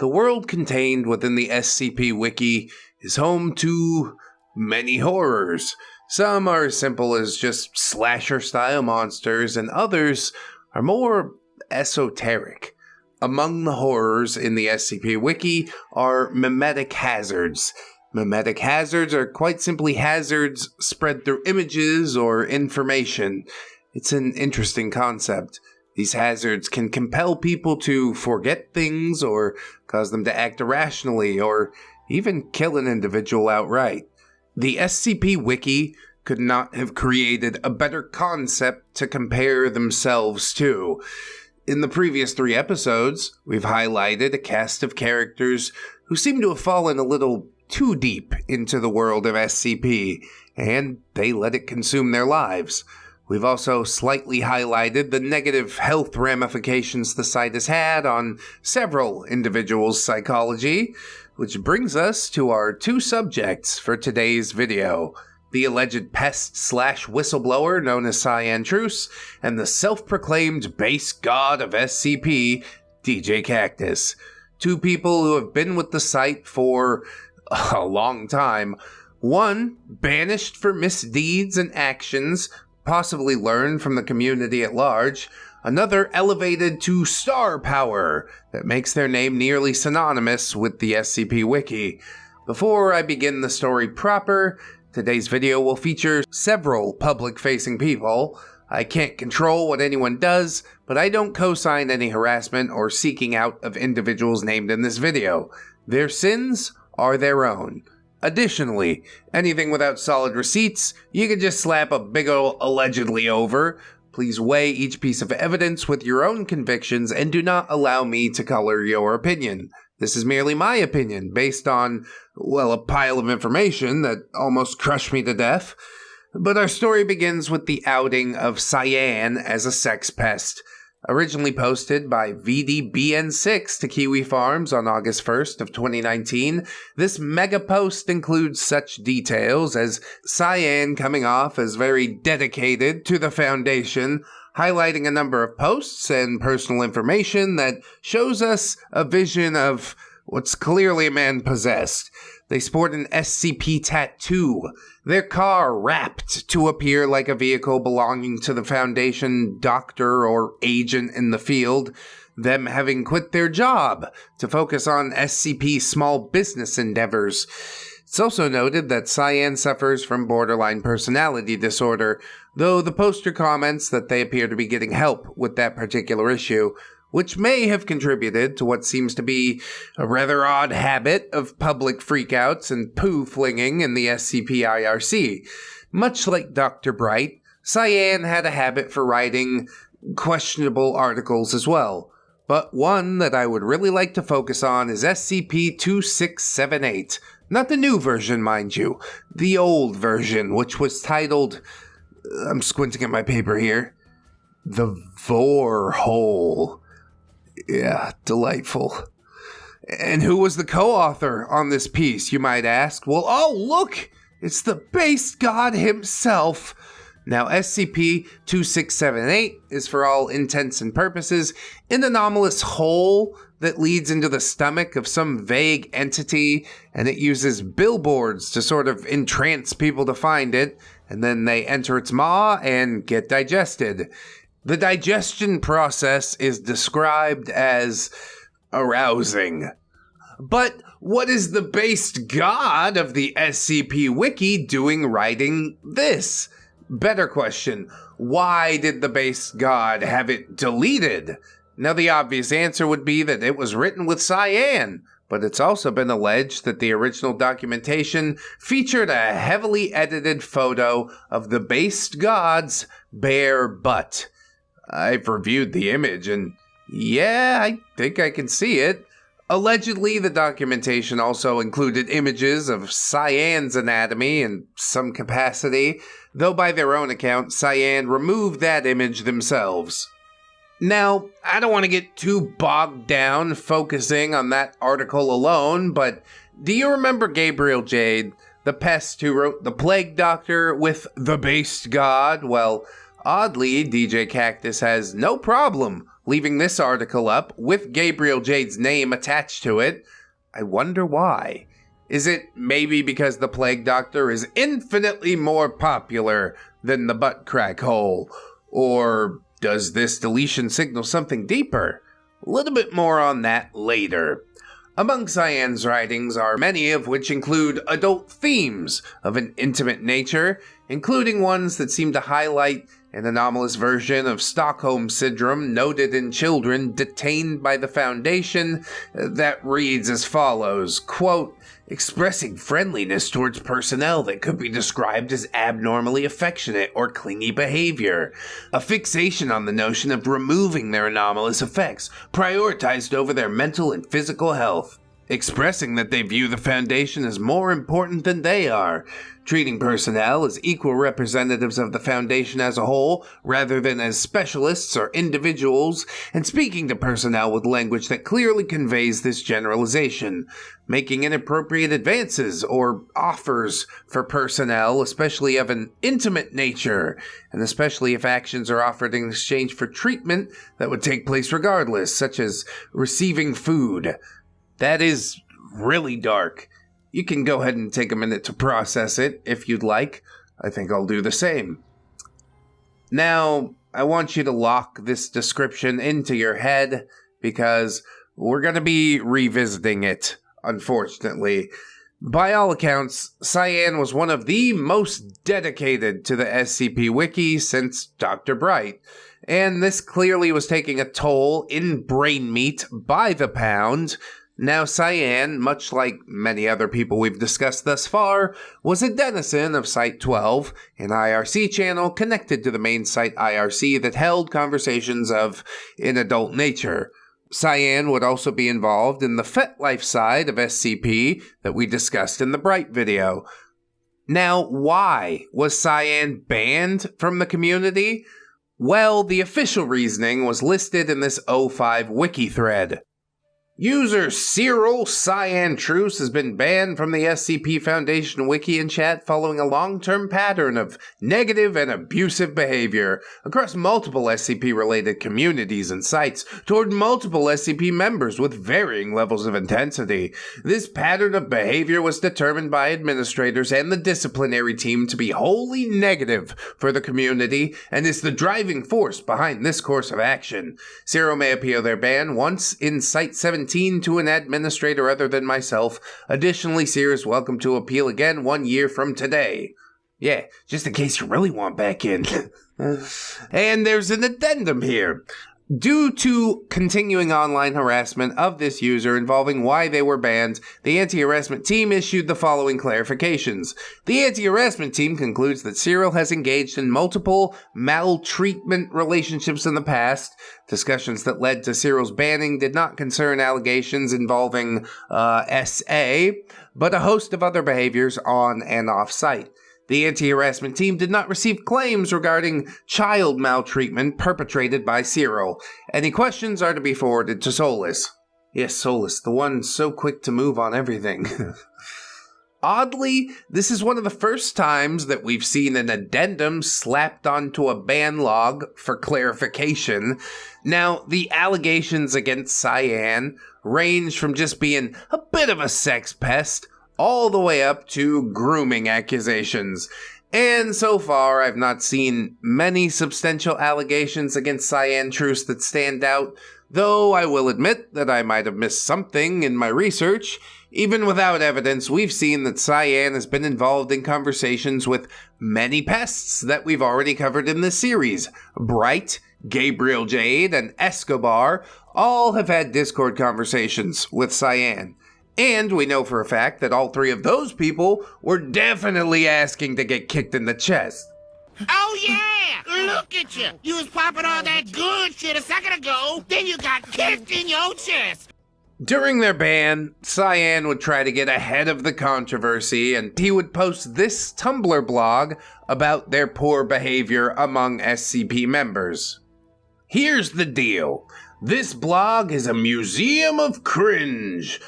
The world contained within the SCP Wiki is home to many horrors. Some are as simple as just slasher-style monsters, and others are more esoteric. Among the horrors in the SCP Wiki are memetic hazards. Memetic hazards are quite simply hazards spread through images or information. It's an interesting concept. These hazards can compel people to forget things or cause them to act irrationally or even kill an individual outright. The SCP Wiki could not have created a better concept to compare themselves to. In the previous 3 episodes, we've highlighted a cast of characters who seem to have fallen a little too deep into the world of SCP, and they let it consume their lives. We've also slightly highlighted the negative health ramifications the site has had on several individuals' psychology, which brings us to our 2 subjects for today's video: the alleged pest/whistleblower known as Cyantreuse, and the self-proclaimed base god of SCP, DJKaktus. 2 people who have been with the site for a long time. One, banished for misdeeds and actions, possibly learned from the community at large. Another elevated to star power that makes their name nearly synonymous with the SCP Wiki. Before I begin the story proper, today's video will feature several public-facing people. I can't control what anyone does, but I don't co-sign any harassment or seeking out of individuals named in this video. Their sins are their own. Additionally, anything without solid receipts, you can just slap a big ol' allegedly over. Please weigh each piece of evidence with your own convictions and do not allow me to color your opinion. This is merely my opinion, based on, well, a pile of information that almost crushed me to death. But our story begins with the outing of Cyan as a sex pest. Originally posted by VDBN6 to Kiwi Farms on August 1st of 2019, this mega post includes such details as Cyan coming off as very dedicated to the Foundation, highlighting a number of posts and personal information that shows us a vision of what's clearly a man possessed. They sport an SCP tattoo, their car wrapped to appear like a vehicle belonging to the Foundation doctor or agent in the field, them having quit their job to focus on SCP small business endeavors. It's also noted that Cyan suffers from borderline personality disorder, though the poster comments that they appear to be getting help with that particular issue, which may have contributed to what seems to be a rather odd habit of public freakouts and poo-flinging in the SCP-IRC. Much like Dr. Bright, Cyan had a habit for writing questionable articles as well. But one that I would really like to focus on is SCP-2678. Not the new version, mind you. The old version, which was titled... I'm squinting at my paper here. The Vor Hole. Yeah, delightful. And who was the co-author on this piece, you might ask? Well, oh, look! It's the base god himself. Now, SCP-2678 is, for all intents and purposes, an anomalous hole that leads into the stomach of some vague entity, and it uses billboards to sort of entrance people to find it, and then they enter its maw and get digested. The digestion process is described as arousing. But what is the based god of the SCP Wiki doing writing this? Better question, why did the base god have it deleted? Now the obvious answer would be that it was written with Cyan, but it's also been alleged that the original documentation featured a heavily edited photo of the based god's bare butt. I've reviewed the image, and yeah, I think I can see it. Allegedly, the documentation also included images of Cyan's anatomy in some capacity, though by their own account, Cyan removed that image themselves. Now, I don't want to get too bogged down focusing on that article alone, but do you remember Gabriel Jade, the pest who wrote The Plague Doctor with the based god? Well, oddly, DJKaktus has no problem leaving this article up with Gabriel Jade's name attached to it. I wonder why. Is it maybe because the Plague Doctor is infinitely more popular than the butt crack hole? Or does this deletion signal something deeper? A little bit more on that later. Among Cyan's writings are many of which include adult themes of an intimate nature, including ones that seem to highlight an anomalous version of Stockholm Syndrome noted in children detained by the Foundation that reads as follows, quote, expressing friendliness towards personnel that could be described as abnormally affectionate or clingy behavior, a fixation on the notion of removing their anomalous effects, prioritized over their mental and physical health, expressing that they view the Foundation as more important than they are, treating personnel as equal representatives of the Foundation as a whole, rather than as specialists or individuals, and speaking to personnel with language that clearly conveys this generalization, making inappropriate advances or offers for personnel, especially of an intimate nature, and especially if actions are offered in exchange for treatment that would take place regardless, such as receiving food. That is really dark. You can go ahead and take a minute to process it if you'd like. I think I'll do the same. Now, I want you to lock this description into your head because we're going to be revisiting it, unfortunately. By all accounts, Cyan was one of the most dedicated to the SCP Wiki since Dr. Bright, and this clearly was taking a toll in brain meat by the pound. Now, Cyan, much like many other people we've discussed thus far, was a denizen of Site-12, an IRC channel connected to the main Site IRC that held conversations of an adult nature. Cyan would also be involved in the FetLife side of SCP that we discussed in the Bright video. Now, why was Cyan banned from the community? Well, the official reasoning was listed in this 05 wiki thread. User Cyril Cyantreuse has been banned from the SCP Foundation wiki and chat following a long-term pattern of negative and abusive behavior across multiple SCP-related communities and sites toward multiple SCP members with varying levels of intensity. This pattern of behavior was determined by administrators and the disciplinary team to be wholly negative for the community and is the driving force behind this course of action. Cyril may appeal their ban once in Site 17 to an administrator other than myself. Additionally, Seer is welcome to appeal again 1 year from today. Yeah, just in case you really want back in. And there's an addendum here. Due to continuing online harassment of this user involving why they were banned, the anti-harassment team issued the following clarifications. The anti-harassment team concludes that Cyril has engaged in multiple maltreatment relationships in the past. Discussions that led to Cyril's banning did not concern allegations involving SA, but a host of other behaviors on and off-site. The anti-harassment team did not receive claims regarding child maltreatment perpetrated by Cyril. Any questions are to be forwarded to Solus. Yes, Solus, the one so quick to move on everything. Oddly, this is one of the first times that we've seen an addendum slapped onto a ban log for clarification. Now, the allegations against Cyan range from just being a bit of a sex pest all the way up to grooming accusations. And so far, I've not seen many substantial allegations against Cyantruese that stand out, though I will admit that I might have missed something in my research. Even without evidence, we've seen that Cyan has been involved in conversations with many pests that we've already covered in this series. Bright, Gabriel Jade, and Escobar all have had Discord conversations with Cyan. And we know for a fact that all three of those people were definitely asking to get kicked in the chest. Oh yeah! Look at you! You was popping all that good shit a second ago, then you got kicked in your chest! During their ban, Cyan would try to get ahead of the controversy, and he would post this Tumblr blog about their poor behavior among SCP members. Here's the deal. This blog is a museum of cringe.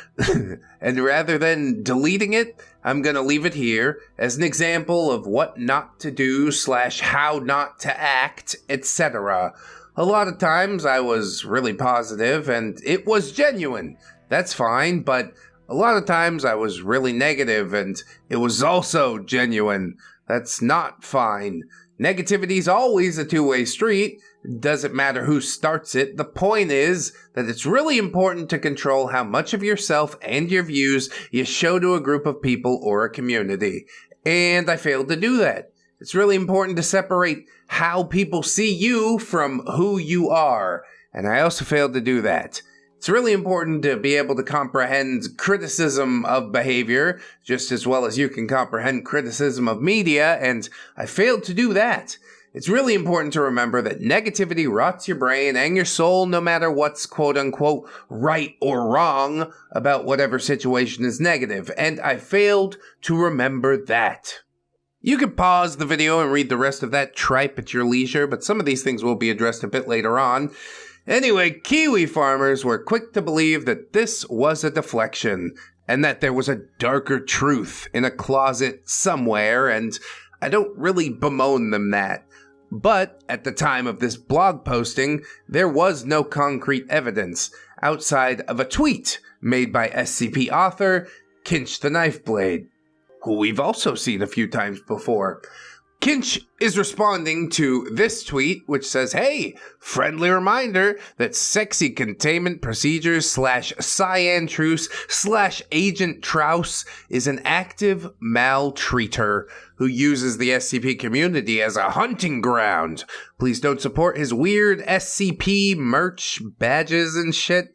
And rather than deleting it, I'm going to leave it here as an example of what not to do / how not to act, etc. A lot of times I was really positive and it was genuine. That's fine, but a lot of times I was really negative and it was also genuine. That's not fine. Negativity's always a two-way street. Doesn't matter who starts it. The point is that it's really important to control how much of yourself and your views you show to a group of people or a community. And I failed to do that. It's really important to separate how people see you from who you are. And I also failed to do that. It's really important to be able to comprehend criticism of behavior just as well as you can comprehend criticism of media, and I failed to do that. It's really important to remember that negativity rots your brain and your soul no matter what's quote-unquote right or wrong about whatever situation is negative, and I failed to remember that. You can pause the video and read the rest of that tripe at your leisure, but some of these things will be addressed a bit later on. Anyway, Kiwi farmers were quick to believe that this was a deflection, and that there was a darker truth in a closet somewhere, and I don't really bemoan them that. But at the time of this blog posting, there was no concrete evidence, outside of a tweet made by SCP author Kinch the Knifeblade, who we've also seen a few times before. Kinch is responding to this tweet, which says, "Hey, friendly reminder that sexy containment procedures /Cyantreuse /Agent Trouse is an active maltreater who uses the SCP community as a hunting ground. Please don't support his weird SCP merch, badges, and shit.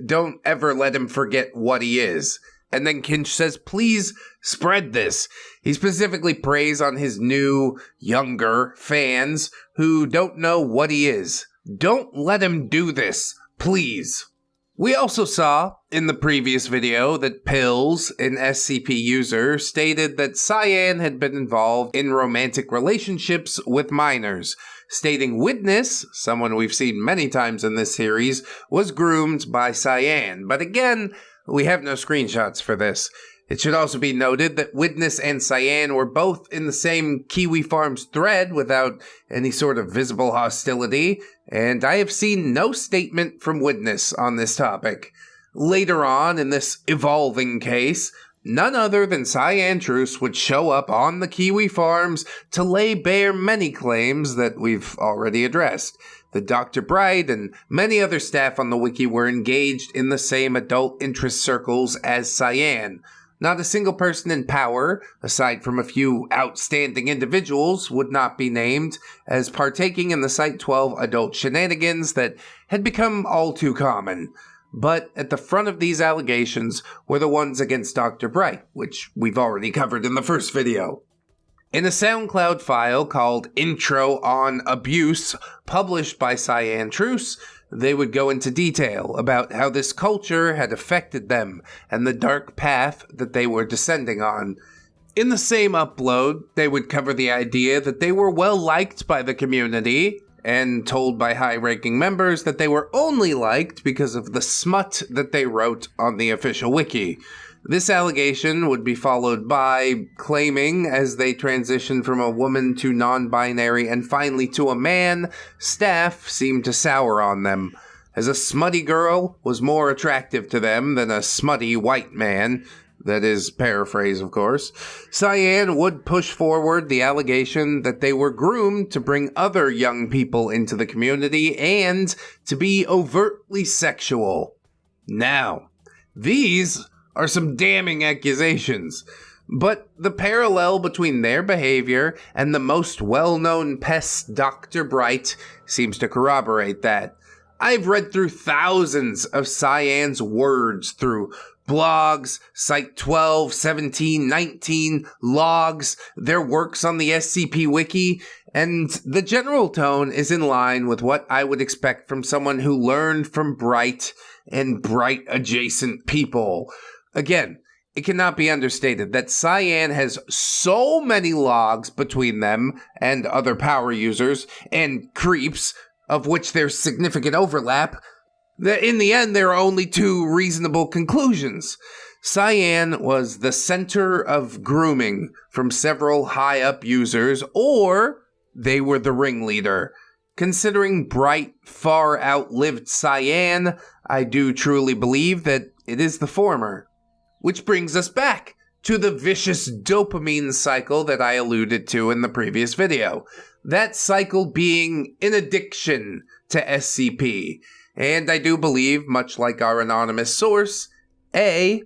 Don't ever let him forget what he is." And then Kinch says, "Please spread this." He specifically preys on his new, younger fans who don't know what he is. Don't let him do this, please. We also saw in the previous video that Pills, an SCP user, stated that Cyan had been involved in romantic relationships with minors, stating Witness, someone we've seen many times in this series, was groomed by Cyan. But again, we have no screenshots for this. It should also be noted that Witness and Cyan were both in the same Kiwi Farms thread without any sort of visible hostility, and I have seen no statement from Witness on this topic. Later on in this evolving case, none other than Cyantruese would show up on the Kiwi Farms to lay bare many claims that we've already addressed. The Dr. Bright and many other staff on the wiki were engaged in the same adult interest circles as Cyan. Not a single person in power, aside from a few outstanding individuals, would not be named as partaking in the Site-12 adult shenanigans that had become all too common. But at the front of these allegations were the ones against Dr. Bright, which we've already covered in the first video. In a SoundCloud file called Intro on Abuse, published by Cyantruese, they would go into detail about how this culture had affected them and the dark path that they were descending on. In the same upload, they would cover the idea that they were well liked by the community, and told by high-ranking members that they were only liked because of the smut that they wrote on the official wiki. This allegation would be followed by claiming, as they transitioned from a woman to non-binary and finally to a man, staff seemed to sour on them, as a smutty girl was more attractive to them than a smutty white man. That is paraphrase, of course. Cyan would push forward the allegation that they were groomed to bring other young people into the community and to be overtly sexual. Now, these are some damning accusations, but the parallel between their behavior and the most well-known pest Dr. Bright seems to corroborate that. I've read through thousands of Cyan's words through blogs, Site-12, 17, 19, logs, their works on the SCP Wiki, and the general tone is in line with what I would expect from someone who learned from Bright and Bright-adjacent people. Again, it cannot be understated that Cyan has so many logs between them and other power users and creeps, of which there's significant overlap, that in the end there are only two reasonable conclusions. Cyan was the center of grooming from several high-up users, or they were the ringleader. considering Bright far outlived Cyan, I do truly believe that it is the former. Which brings us back to the vicious dopamine cycle that I alluded to in the previous video. That cycle being an addiction to SCP. And I do believe, much like our anonymous source, A,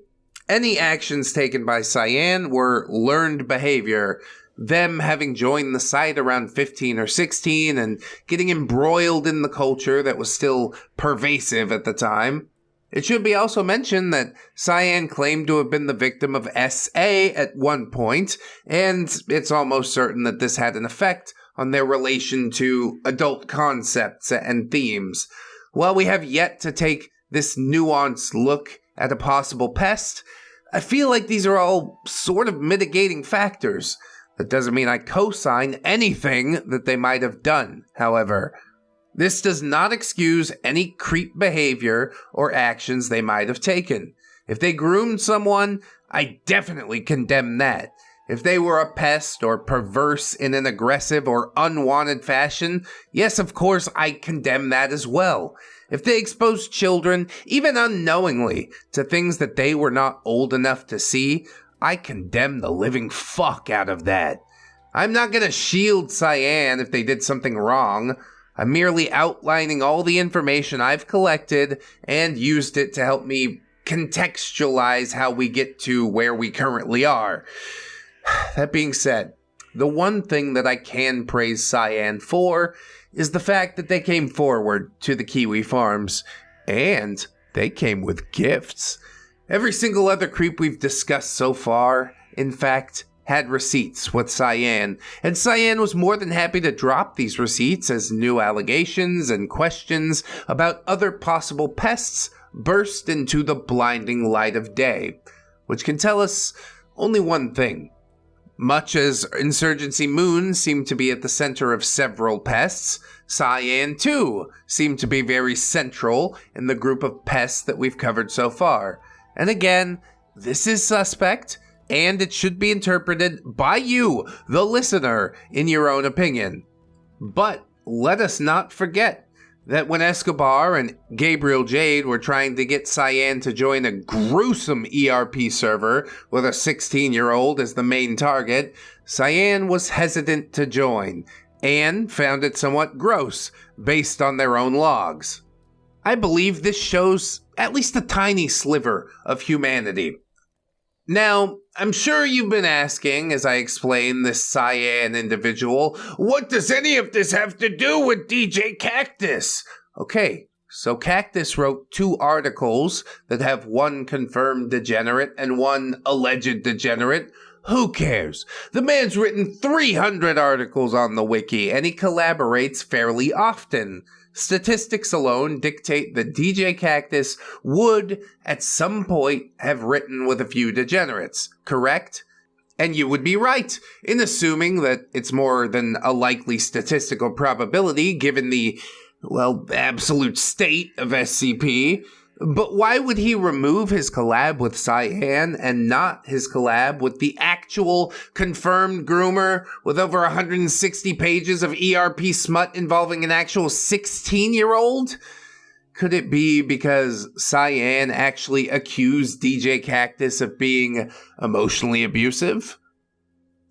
any actions taken by Cyan were learned behavior, them having joined the site around 15 or 16 and getting embroiled in the culture that was still pervasive at the time. It should be also mentioned that Cyan claimed to have been the victim of SA at one point, and it's almost certain that this had an effect on their relation to adult concepts and themes. While we have yet to take this nuanced look at a possible pest, I feel like these are all sort of mitigating factors. That doesn't mean I co-sign anything that they might have done, however. This does not excuse any creep behavior or actions they might have taken. If they groomed someone, I definitely condemn that. If they were a pest or perverse in an aggressive or unwanted fashion, yes, of course, I condemn that as well. If they exposed children, even unknowingly, to things that they were not old enough to see, I condemn the living fuck out of that. I'm not gonna shield Cyan if they did something wrong. I'm merely outlining all the information I've collected and used it to help me contextualize how we get to where we currently are. That being said, the one thing that I can praise Cyan for is the fact that they came forward to the Kiwi Farms, and they came with gifts. Every single other creep we've discussed so far, in fact, had receipts with Cyan, and Cyan was more than happy to drop these receipts as new allegations and questions about other possible pests burst into the blinding light of day, which can tell us only one thing. Much as Insurgency Moon seemed to be at the center of several pests, Cyan too seemed to be very central in the group of pests that we've covered so far. And again, this is suspect, and it should be interpreted by you, the listener, in your own opinion. But let us not forget that when Escobar and Gabriel Jade were trying to get Cyan to join a gruesome ERP server with a 16-year-old as the main target, Cyan was hesitant to join, and found it somewhat gross, based on their own logs. I believe this shows at least a tiny sliver of humanity. Now, I'm sure you've been asking, as I explain this Cyan individual, what does any of this have to do with DJKaktus? Okay, so Kaktus wrote 2 articles that have one confirmed degenerate and one alleged degenerate. Who cares? The man's written 300 articles on the wiki, and he collaborates fairly often. Statistics alone dictate that DJKaktus would, at some point, have written with a few degenerates, correct? And you would be right in assuming that it's more than a likely statistical probability given the, well, absolute state of SCP. But why would he remove his collab with Cyan and not his collab with the actual confirmed groomer with over 160 pages of ERP smut involving an actual 16-year-old? Could it be because Cyan actually accused DJKaktus of being emotionally abusive?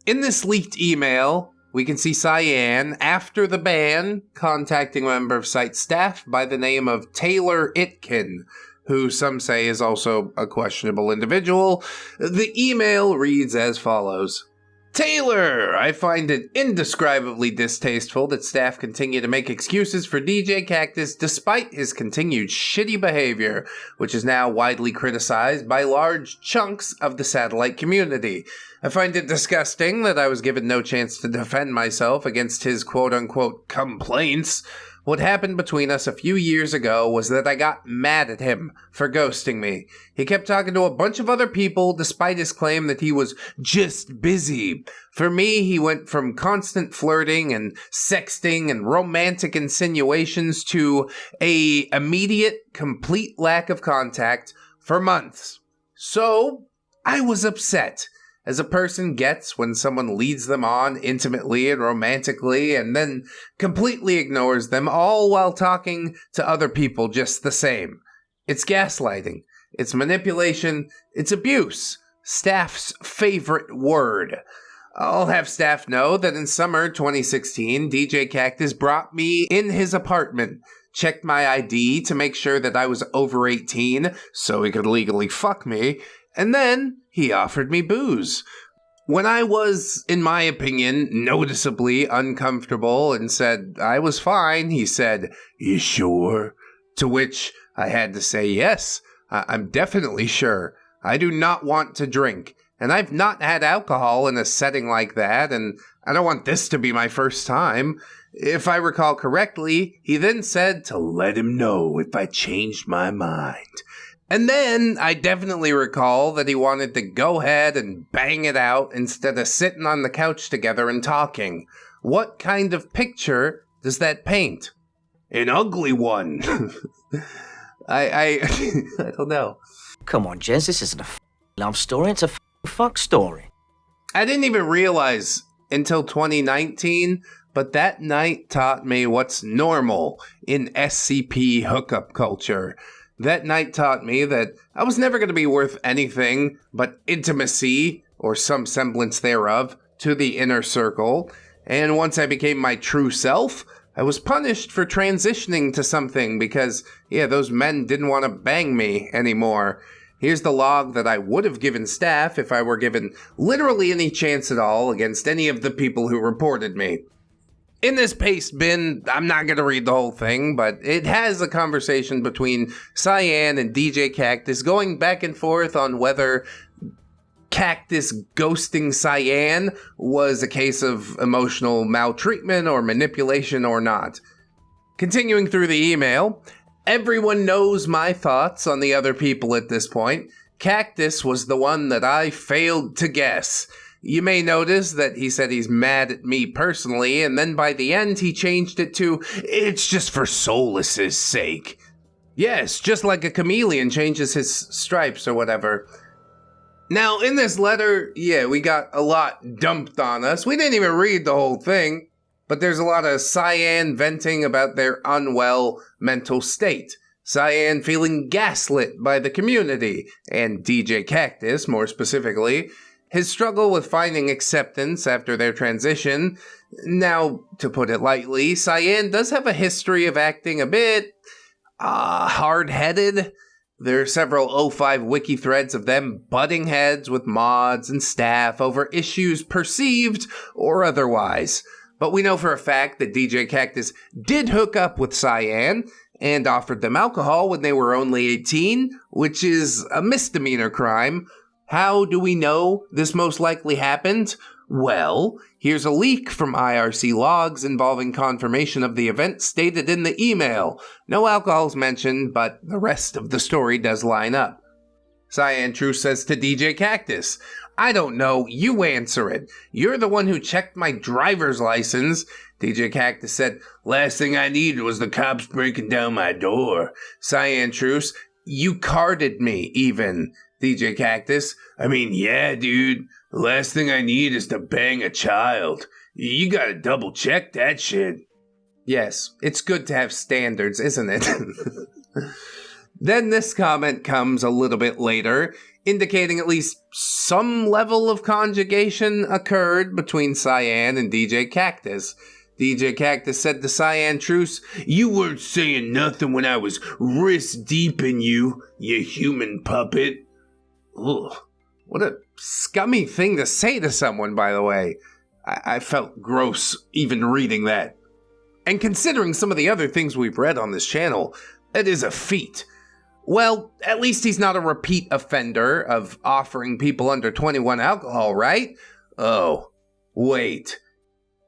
In this leaked email, we can see Cyan, after the ban, contacting a member of site staff by the name of Taylor Itkin, who some say is also a questionable individual. The email reads as follows. Taylor, I find it indescribably distasteful that staff continue to make excuses for DJKaktus despite his continued shitty behavior, which is now widely criticized by large chunks of the satellite community. I find it disgusting that I was given no chance to defend myself against his quote-unquote complaints. What happened between us a few years ago was that I got mad at him for ghosting me. He kept talking to a bunch of other people despite his claim that he was just busy. For me, he went from constant flirting and sexting and romantic insinuations to a immediate, complete lack of contact for months. So, I was upset. as a person gets when someone leads them on intimately and romantically and then completely ignores them, all while talking to other people just the same. It's gaslighting. It's manipulation. It's abuse. Staff's favorite word. I'll have staff know that in summer 2016, DJKaktus brought me in his apartment, checked my ID to make sure that I was over 18 so he could legally fuck me, and then he offered me booze. When I was, in my opinion, noticeably uncomfortable and said I was fine, he said, "You sure?" To which I had to say, "Yes, I'm definitely sure. I do not want to drink, and I've not had alcohol in a setting like that, and I don't want this to be my first time." If I recall correctly, he then said to let him know if I changed my mind. And then I definitely recall that he wanted to go ahead and bang it out instead of sitting on the couch together and talking. What kind of picture does that paint? An ugly one. I don't know. Come on, Jez, this isn't a love story, it's a fuck story. I didn't even realize until 2019, but that night taught me what's normal in SCP hookup culture. That night taught me that I was never going to be worth anything but intimacy, or some semblance thereof, to the inner circle, and once I became my true self, I was punished for transitioning to something because, those men didn't want to bang me anymore. Here's the log that I would have given staff if I were given literally any chance at all against any of the people who reported me. In this paste bin, I'm not going to read the whole thing, but it has a conversation between Cyan and DJKaktus going back and forth on whether Kaktus ghosting Cyan was a case of emotional maltreatment or manipulation or not. Continuing through the email, everyone knows my thoughts on the other people at this point. Kaktus was the one that I failed to guess. You may notice that he said he's mad at me personally, and then by the end he changed it to, "It's just for Solus's sake." Yes, just like a chameleon changes his stripes or whatever. Now, in this letter, we got a lot dumped on us. We didn't even read the whole thing, but there's a lot of Cyan venting about their unwell mental state. Cyan feeling gaslit by the community, and DJKaktus, more specifically, his struggle with finding acceptance after their transition. Now, to put it lightly, Cyan does have a history of acting a bit hard-headed. There are several O5 wiki threads of them butting heads with mods and staff over issues perceived or otherwise. But we know for a fact that DJKaktus did hook up with Cyan and offered them alcohol when they were only 18, which is a misdemeanor crime. How do we know this most likely happened? Well, here's a leak from IRC logs involving confirmation of the event stated in the email. No alcohol's mentioned, but the rest of the story does line up. Cyantruese says to DJKaktus, "I don't know, you answer it. You're the one who checked my driver's license." DJKaktus said, "Last thing I needed was the cops breaking down my door." Cyantruese, "You carded me, even." DJKaktus, "I mean, yeah, dude. The last thing I need is to bang a child. You gotta double check that shit." Yes, it's good to have standards, isn't it? Then this comment comes a little bit later, indicating at least some level of conjugation occurred between Cyan and DJKaktus. DJKaktus said to Cyantruese, "You weren't saying nothing when I was wrist deep in you, you human puppet." Ugh, what a scummy thing to say to someone, by the way. I felt gross even reading that. And considering some of the other things we've read on this channel, it is a feat. Well, at least he's not a repeat offender of offering people under 21 alcohol, right? Oh, wait.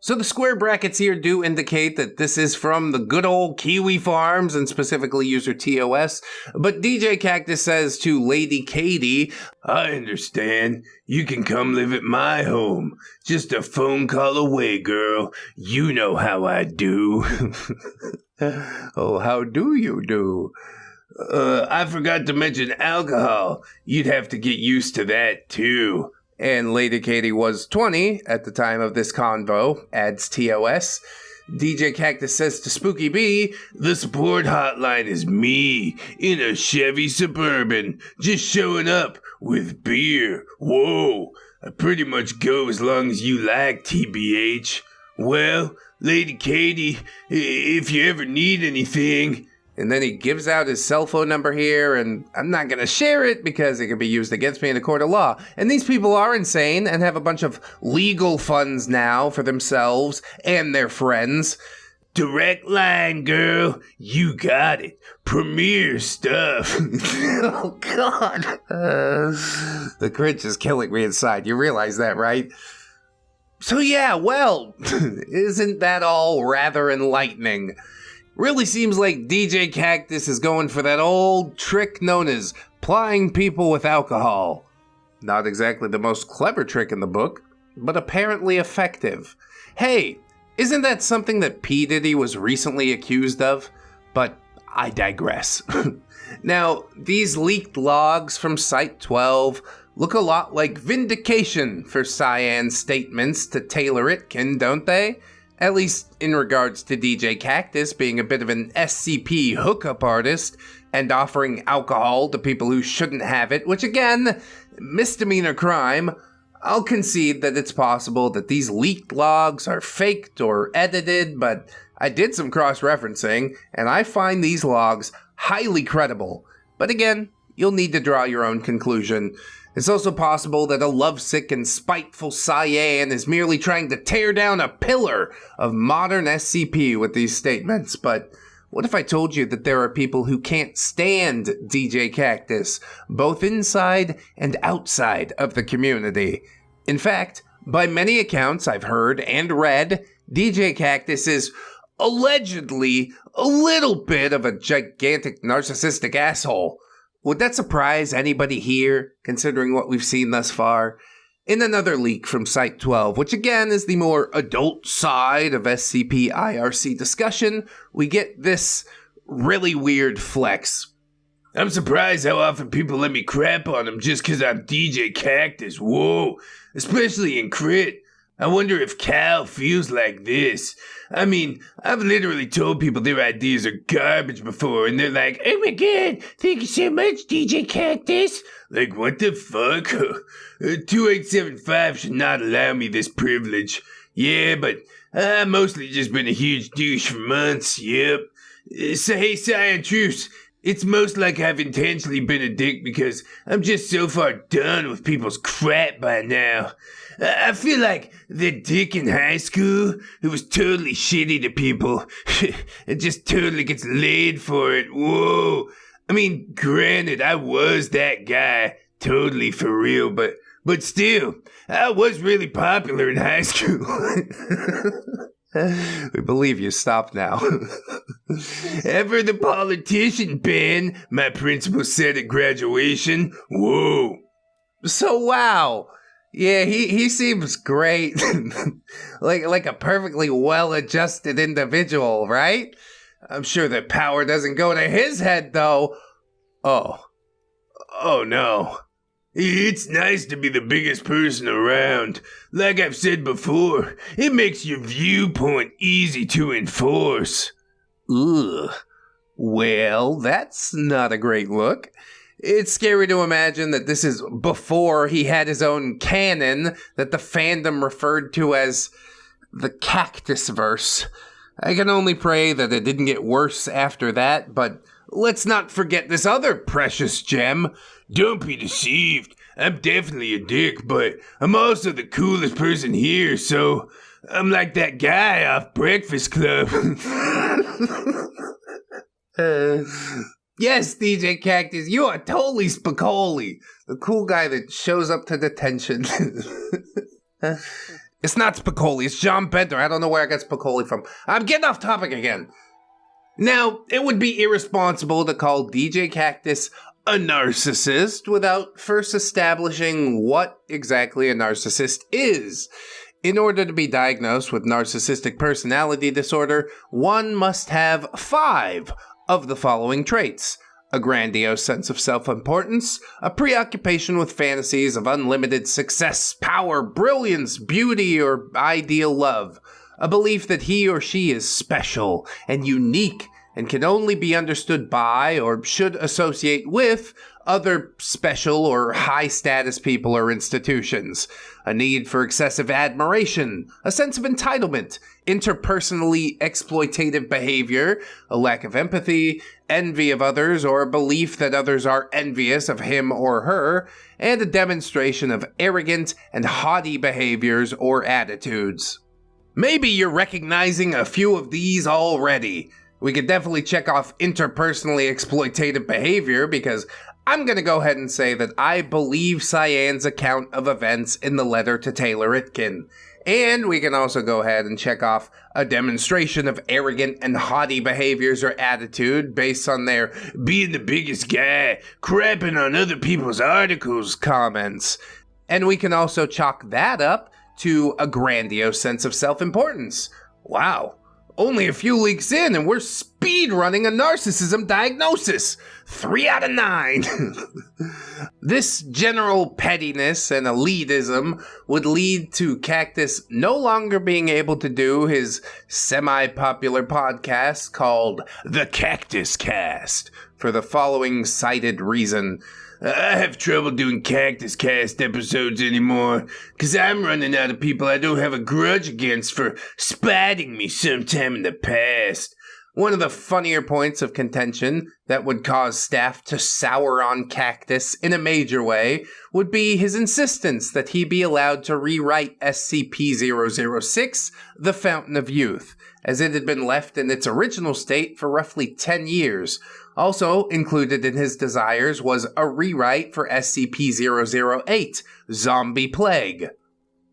So the square brackets here do indicate that this is from the good old Kiwi Farms and specifically user TOS, but DJKaktus says to Lady Katie, "I understand. You can come live at my home. Just a phone call away, girl. You know how I do." Oh, how do you do? I forgot to mention alcohol. You'd have to get used to that too. and Lady Katie was 20 at the time of this convo, adds TOS. DJKaktus says to Spooky B, "The support hotline is me, in a Chevy Suburban, just showing up with beer. Whoa, I pretty much go as long as you like, TBH. Well, Lady Katie, if you ever need anything..." And then he gives out his cell phone number here, and I'm not going to share it because it can be used against me in a court of law. And these people are insane and have a bunch of legal funds now for themselves and their friends. "Direct line, girl. You got it. Premier stuff." Oh, God. The cringe is killing me inside. You realize that, right? So yeah, well, isn't that all rather enlightening? Really seems like DJKaktus is going for that old trick known as plying people with alcohol. Not exactly the most clever trick in the book, but apparently effective. Hey, isn't that something that P. Diddy was recently accused of? But I digress. Now, these leaked logs from Site 12 look a lot like vindication for Cyan's statements to Taylor Itkin, don't they? At least in regards to DJKaktus being a bit of an SCP hookup artist and offering alcohol to people who shouldn't have it, which again, misdemeanor crime. I'll concede that it's possible that these leaked logs are faked or edited, but I did some cross-referencing, and I find these logs highly credible. But again, you'll need to draw your own conclusion. It's also possible that a lovesick and spiteful Cyan is merely trying to tear down a pillar of modern SCP with these statements, but what if I told you that there are people who can't stand DJKaktus, both inside and outside of the community? In fact, by many accounts I've heard and read, DJKaktus is allegedly a little bit of a gigantic narcissistic asshole. Would that surprise anybody here, considering what we've seen thus far? In another leak from Site 12, which again is the more adult side of SCP IRC discussion, we get this really weird flex. "I'm surprised how often people let me crap on them just because I'm DJKaktus. Whoa, especially in Crit. I wonder if Cal feels like this. I mean, I've literally told people their ideas are garbage before, and they're like, 'Oh my god, thank you so much, DJKaktus.' Like, what the fuck? 2875 should not allow me this privilege. Yeah, but I've mostly just been a huge douche for months, yep. So hey, Cyantruese, it's most like I've intentionally been a dick because I'm just so far done with people's crap by now. I feel like the dick in high school who was totally shitty to people and just totally gets laid for it. Whoa. I mean, granted, I was that guy, totally for real, but still, I was really popular in high school." We believe you. Stop now. "Ever the politician, Ben," my principal said at graduation. Whoa. So, wow. Yeah, he seems great. like a perfectly well-adjusted individual, right? I'm sure that power doesn't go to his head, though. Oh no. "It's nice to be the biggest person around. Like I've said before, it makes your viewpoint easy to enforce." Ugh. Well, that's not a great look. It's scary to imagine that this is before he had his own canon that the fandom referred to as the Cactus verse. I can only pray that it didn't get worse after that, but let's not forget this other precious gem. "Don't be deceived. I'm definitely a dick, but I'm also the coolest person here, so I'm like that guy off Breakfast Club." Yes, DJKaktus, you are totally Spicoli, the cool guy that shows up to detention. It's not Spicoli, it's John Bender. I don't know where I got Spicoli from. I'm getting off topic again. Now, it would be irresponsible to call DJKaktus a narcissist without first establishing what exactly a narcissist is. In order to be diagnosed with narcissistic personality disorder, one must have 5 of the following traits: a grandiose sense of self-importance, a preoccupation with fantasies of unlimited success, power, brilliance, beauty, or ideal love, a belief that he or she is special and unique and can only be understood by or should associate with other special or high-status people or institutions, a need for excessive admiration, a sense of entitlement, interpersonally exploitative behavior, a lack of empathy, envy of others, or a belief that others are envious of him or her, and a demonstration of arrogant and haughty behaviors or attitudes. Maybe you're recognizing a few of these already. We could definitely check off interpersonally exploitative behavior because I'm going to go ahead and say that I believe Cyan's account of events in the letter to Taylor Itkin. And we can also go ahead and check off a demonstration of arrogant and haughty behaviors or attitude based on their being the biggest guy, crapping on other people's articles comments. And we can also chalk that up to a grandiose sense of self-importance. Wow. Only a few leaks in and we're speed running a narcissism diagnosis. 3 out of 9. This general pettiness and elitism would lead to Kaktus no longer being able to do his semi-popular podcast called The Kaktus Cast for the following cited reason. I have trouble doing Kaktus Cast episodes anymore, because I'm running out of people I don't have a grudge against for spotting me sometime in the past. One of the funnier points of contention that would cause staff to sour on Kaktus in a major way would be his insistence that he be allowed to rewrite SCP-006, The Fountain of Youth, as it had been left in its original state for roughly 10 years. Also included in his desires was a rewrite for SCP-008, Zombie Plague.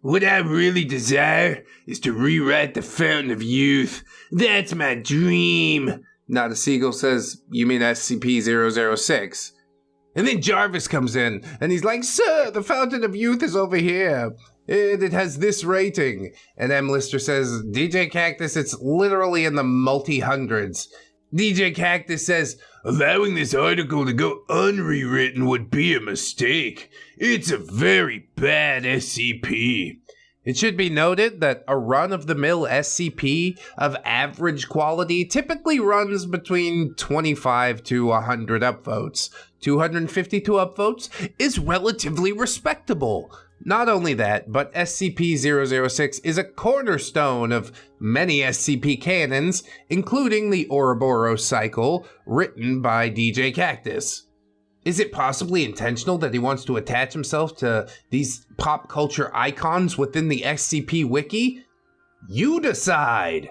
What I really desire is to rewrite the Fountain of Youth. That's my dream. Not a Seagull says, you mean SCP-006? And then Jarvis comes in, and he's like, Sir, the Fountain of Youth is over here. It has this rating. And M. Lister says, DJKaktus, it's literally in the multi-hundreds. DJKaktus says, allowing this article to go unrewritten would be a mistake. It's a very bad SCP. It should be noted that a run-of-the-mill SCP of average quality typically runs between 25 to 100 upvotes. 250 to upvotes is relatively respectable. Not only that, but SCP-006 is a cornerstone of many SCP canons, including the Ouroboros cycle, written by DJKaktus. Is it possibly intentional that he wants to attach himself to these pop culture icons within the SCP Wiki? You decide!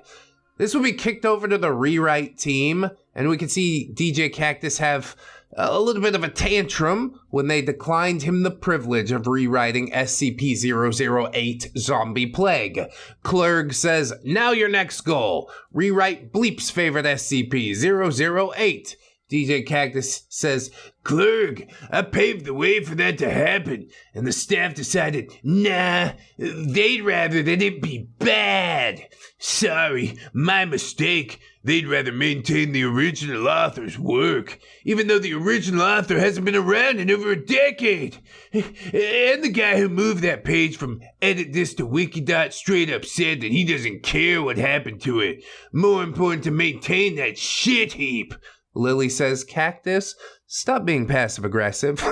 This will be kicked over to the rewrite team, and we can see DJKaktus have a little bit of a tantrum when they declined him the privilege of rewriting SCP-008 Zombie Plague. Clerg says, now your next goal. Rewrite Bleep's favorite SCP-008. DJKaktus says, Clerg, I paved the way for that to happen, and the staff decided, nah, they'd rather that it be bad. Sorry, my mistake. They'd rather maintain the original author's work, even though the original author hasn't been around in over a decade. And the guy who moved that page from edit this to Wikidot straight up said that he doesn't care what happened to it. More important to maintain that shit heap. Lily says, Kaktus, stop being passive-aggressive.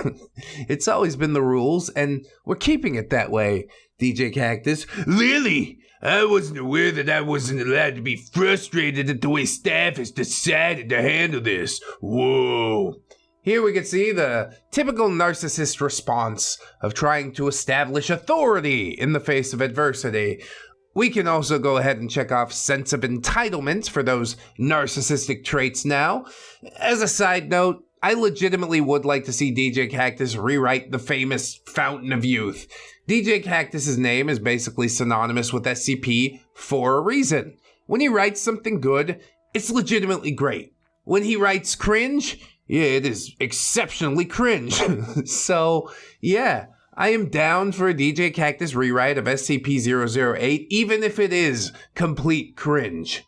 It's always been the rules, and we're keeping it that way. DJKaktus, Lily! I wasn't aware that I wasn't allowed to be frustrated at the way staff has decided to handle this. Whoa. Here we can see the typical narcissist response of trying to establish authority in the face of adversity. We can also go ahead and check off sense of entitlement for those narcissistic traits now. As a side note, I legitimately would like to see DJKaktus rewrite the famous Fountain of Youth. DJKaktus' name is basically synonymous with SCP for a reason. When he writes something good, it's legitimately great. When he writes cringe, yeah, it is exceptionally cringe. So, yeah. I am down for a DJKaktus rewrite of SCP-008, even if it is complete cringe.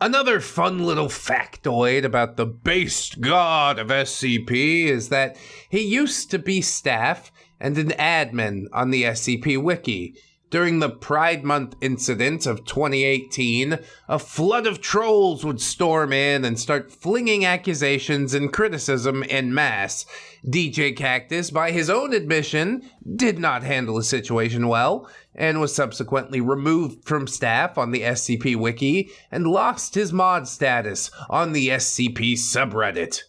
Another fun little factoid about the based god of SCP is that he used to be staff and an admin on the SCP Wiki. During the Pride Month incident of 2018, a flood of trolls would storm in and start flinging accusations and criticism en masse. DJKaktus, by his own admission, did not handle the situation well, and was subsequently removed from staff on the SCP Wiki and lost his mod status on the SCP subreddit.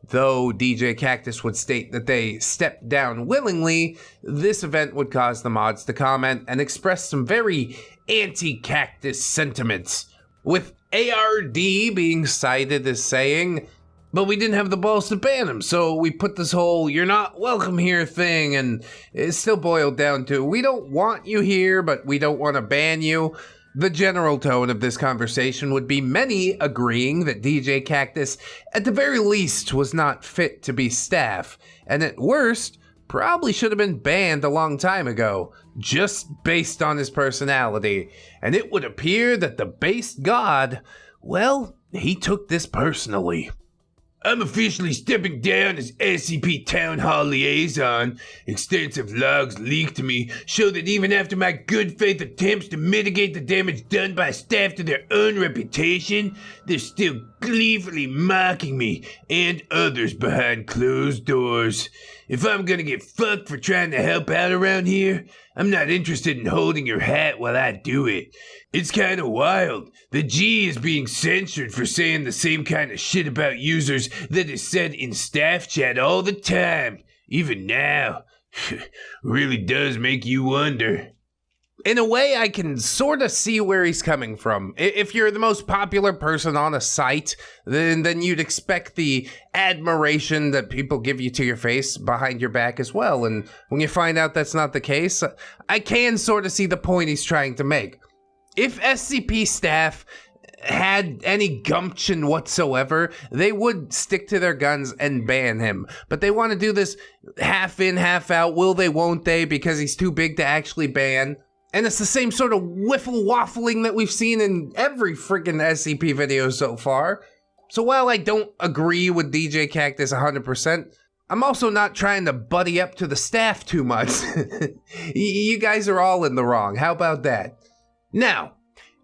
Though DJKaktus would state that they stepped down willingly, this event would cause the mods to comment and express some very anti-Kaktus sentiments, with ARD being cited as saying, "But we didn't have the balls to ban him, so we put this whole 'you're not welcome here' thing," and it still boiled down to, "we don't want you here, but we don't want to ban you." The general tone of this conversation would be many agreeing that DJKaktus, at the very least, was not fit to be staff, and at worst, probably should have been banned a long time ago, just based on his personality. And it would appear that the based god, well, he took this personally. "I'm officially stepping down as SCP Town Hall Liaison. Extensive logs leaked to me show that even after my good faith attempts to mitigate the damage done by staff to their own reputation, they're still gleefully mocking me and others behind closed doors. If I'm gonna get fucked for trying to help out around here, I'm not interested in holding your hat while I do it. It's kinda wild. The G is being censored for saying the same kind of shit about users that is said in staff chat all the time, even now. Really does make you wonder." In a way, I can sort of see where he's coming from. If you're the most popular person on a site, then you'd expect the admiration that people give you to your face behind your back as well. And when you find out that's not the case, I can sort of see the point he's trying to make. If SCP staff had any gumption whatsoever, they would stick to their guns and ban him. But they want to do this half in, half out, will they, won't they, because he's too big to actually ban. And it's the same sort of wiffle waffling that we've seen in every freaking SCP video so far. So while I don't agree with DJKaktus 100%, I'm also not trying to buddy up to the staff too much. You guys are all in the wrong. How about that? Now,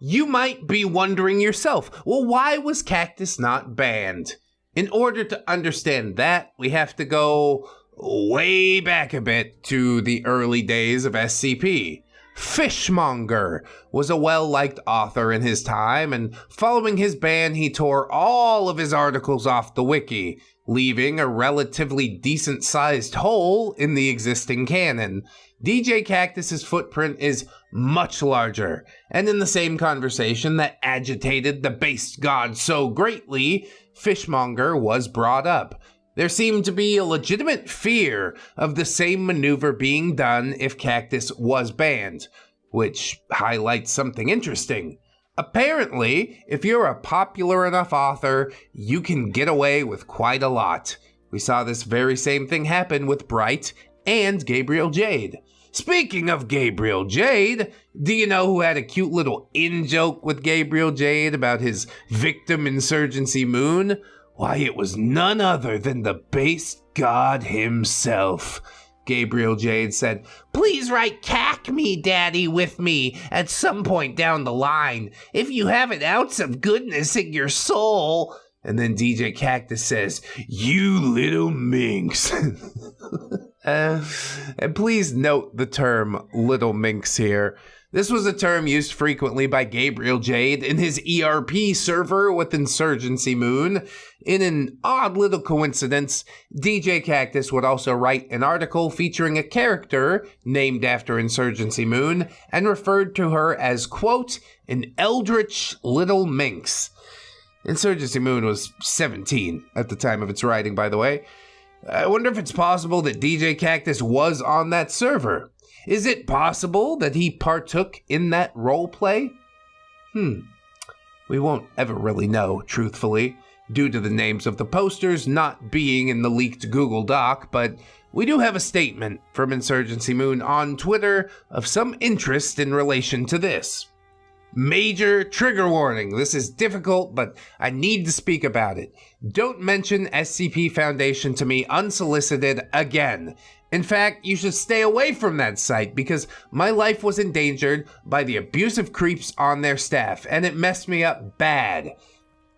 you might be wondering yourself, well, why was Kaktus not banned? In order to understand that, we have to go way back a bit to the early days of SCP. Fishmonger was a well-liked author in his time, and following his ban, he tore all of his articles off the wiki, leaving a relatively decent-sized hole in the existing canon. DJKaktus's footprint is much larger, and in the same conversation that agitated the based god so greatly, Fishmonger was brought up. There seemed to be a legitimate fear of the same maneuver being done if Kaktus was banned, which highlights something interesting. Apparently, if you're a popular enough author, you can get away with quite a lot. We saw this very same thing happen with Bright and Gabriel Jade. Speaking of Gabriel Jade, do you know who had a cute little in-joke with Gabriel Jade about his victim Insurgency Moon? Why, it was none other than the base god himself. Gabriel Jade said, "Please write Cack Me Daddy with me at some point down the line, if you have an ounce of goodness in your soul." And then DJKaktus says, "You little minx." And please note the term little minx here. This was a term used frequently by Gabriel Jade in his ERP server with Insurgency Moon. In an odd little coincidence, DJKaktus would also write an article featuring a character named after Insurgency Moon and referred to her as, quote, "an eldritch little minx." Insurgency Moon was 17 at the time of its writing, by the way. I wonder if it's possible that DJKaktus was on that server. Is it possible that he partook in that roleplay? We won't ever really know, truthfully, due to the names of the posters not being in the leaked Google Doc, but we do have a statement from Insurgency Moon on Twitter of some interest in relation to this. Major trigger warning. This is difficult, but I need to speak about it. Don't mention SCP Foundation to me unsolicited again. In fact, you should stay away from that site because my life was endangered by the abusive creeps on their staff, and it messed me up bad.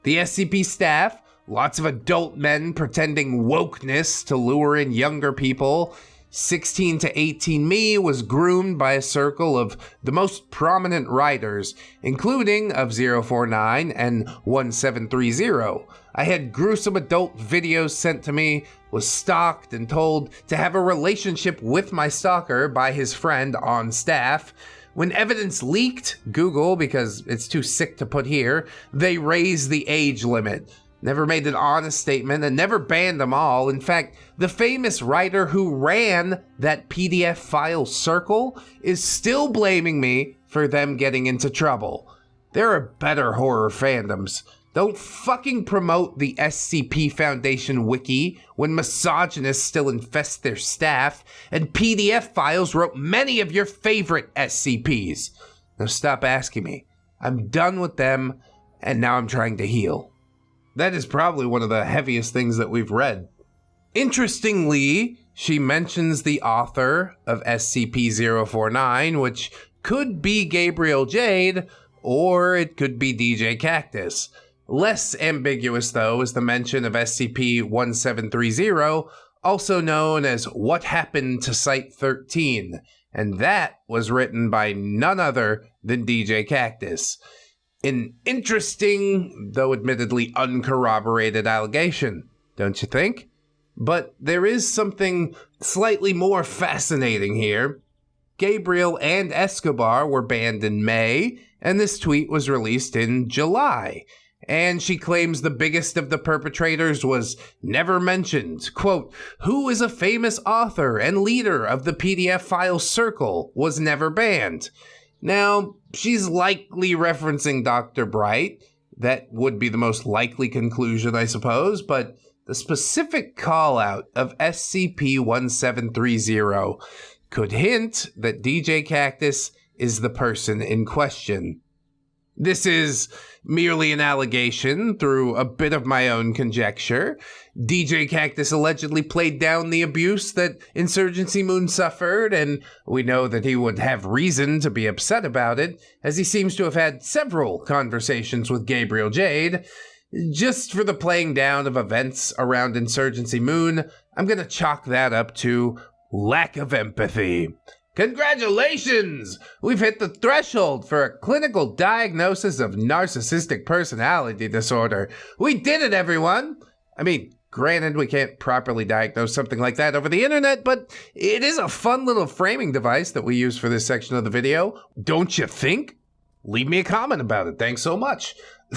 The SCP staff, lots of adult men pretending wokeness to lure in younger people. 16 to 18 me was groomed by a circle of the most prominent writers, including of 049 and 1730. I had gruesome adult videos sent to me, was stalked and told to have a relationship with my stalker by his friend on staff. When evidence leaked, Google, because it's too sick to put here, they raised the age limit. Never made an honest statement and never banned them all. In fact, the famous writer who ran that PDF file circle is still blaming me for them getting into trouble. There are better horror fandoms. Don't fucking promote the SCP Foundation wiki when misogynists still infest their staff and PDF files wrote many of your favorite SCPs. Now stop asking me. I'm done with them and now I'm trying to heal. That is probably one of the heaviest things that we've read. Interestingly, she mentions the author of SCP-049, which could be Gabriel Jade, or it could be DJKaktus. Less ambiguous, though, is the mention of SCP-1730, also known as What Happened to Site-13, and that was written by none other than DJKaktus. An interesting, though admittedly uncorroborated allegation, don't you think? But there is something slightly more fascinating here. Gabriel and Escobar were banned in May, and this tweet was released in July. And she claims the biggest of the perpetrators was never mentioned. Quote, who is a famous author and leader of the PDF file circle was never banned. Now, she's likely referencing Dr. Bright. That would be the most likely conclusion, I suppose, but the specific call-out of SCP-1730 could hint that DJKaktus is the person in question. This is merely an allegation through a bit of my own conjecture. DJKaktus allegedly played down the abuse that Insurgency Moon suffered, and we know that he would have reason to be upset about it, as he seems to have had several conversations with Gabriel Jade. Just for the playing down of events around Insurgency Moon, I'm going to chalk that up to lack of empathy. Congratulations! We've hit the threshold for a clinical diagnosis of narcissistic personality disorder. We did it, everyone! I mean, granted, we can't properly diagnose something like that over the internet, but it is a fun little framing device that we use for this section of the video. Don't you think? Leave me a comment about it. Thanks so much.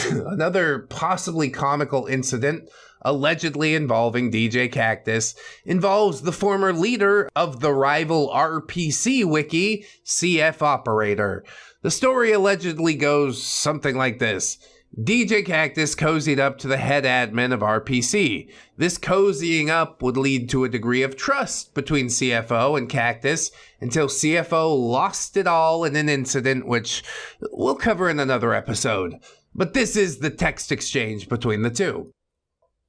Another possibly comical incident allegedly involving DJKaktus involves the former leader of the rival RPC wiki, CF Operator. The story allegedly goes something like this. DJKaktus cozied up to the head admin of RPC. This cozying up would lead to a degree of trust between CFO and Kaktus until CFO lost it all in an incident which we'll cover in another episode. But this is the text exchange between the two.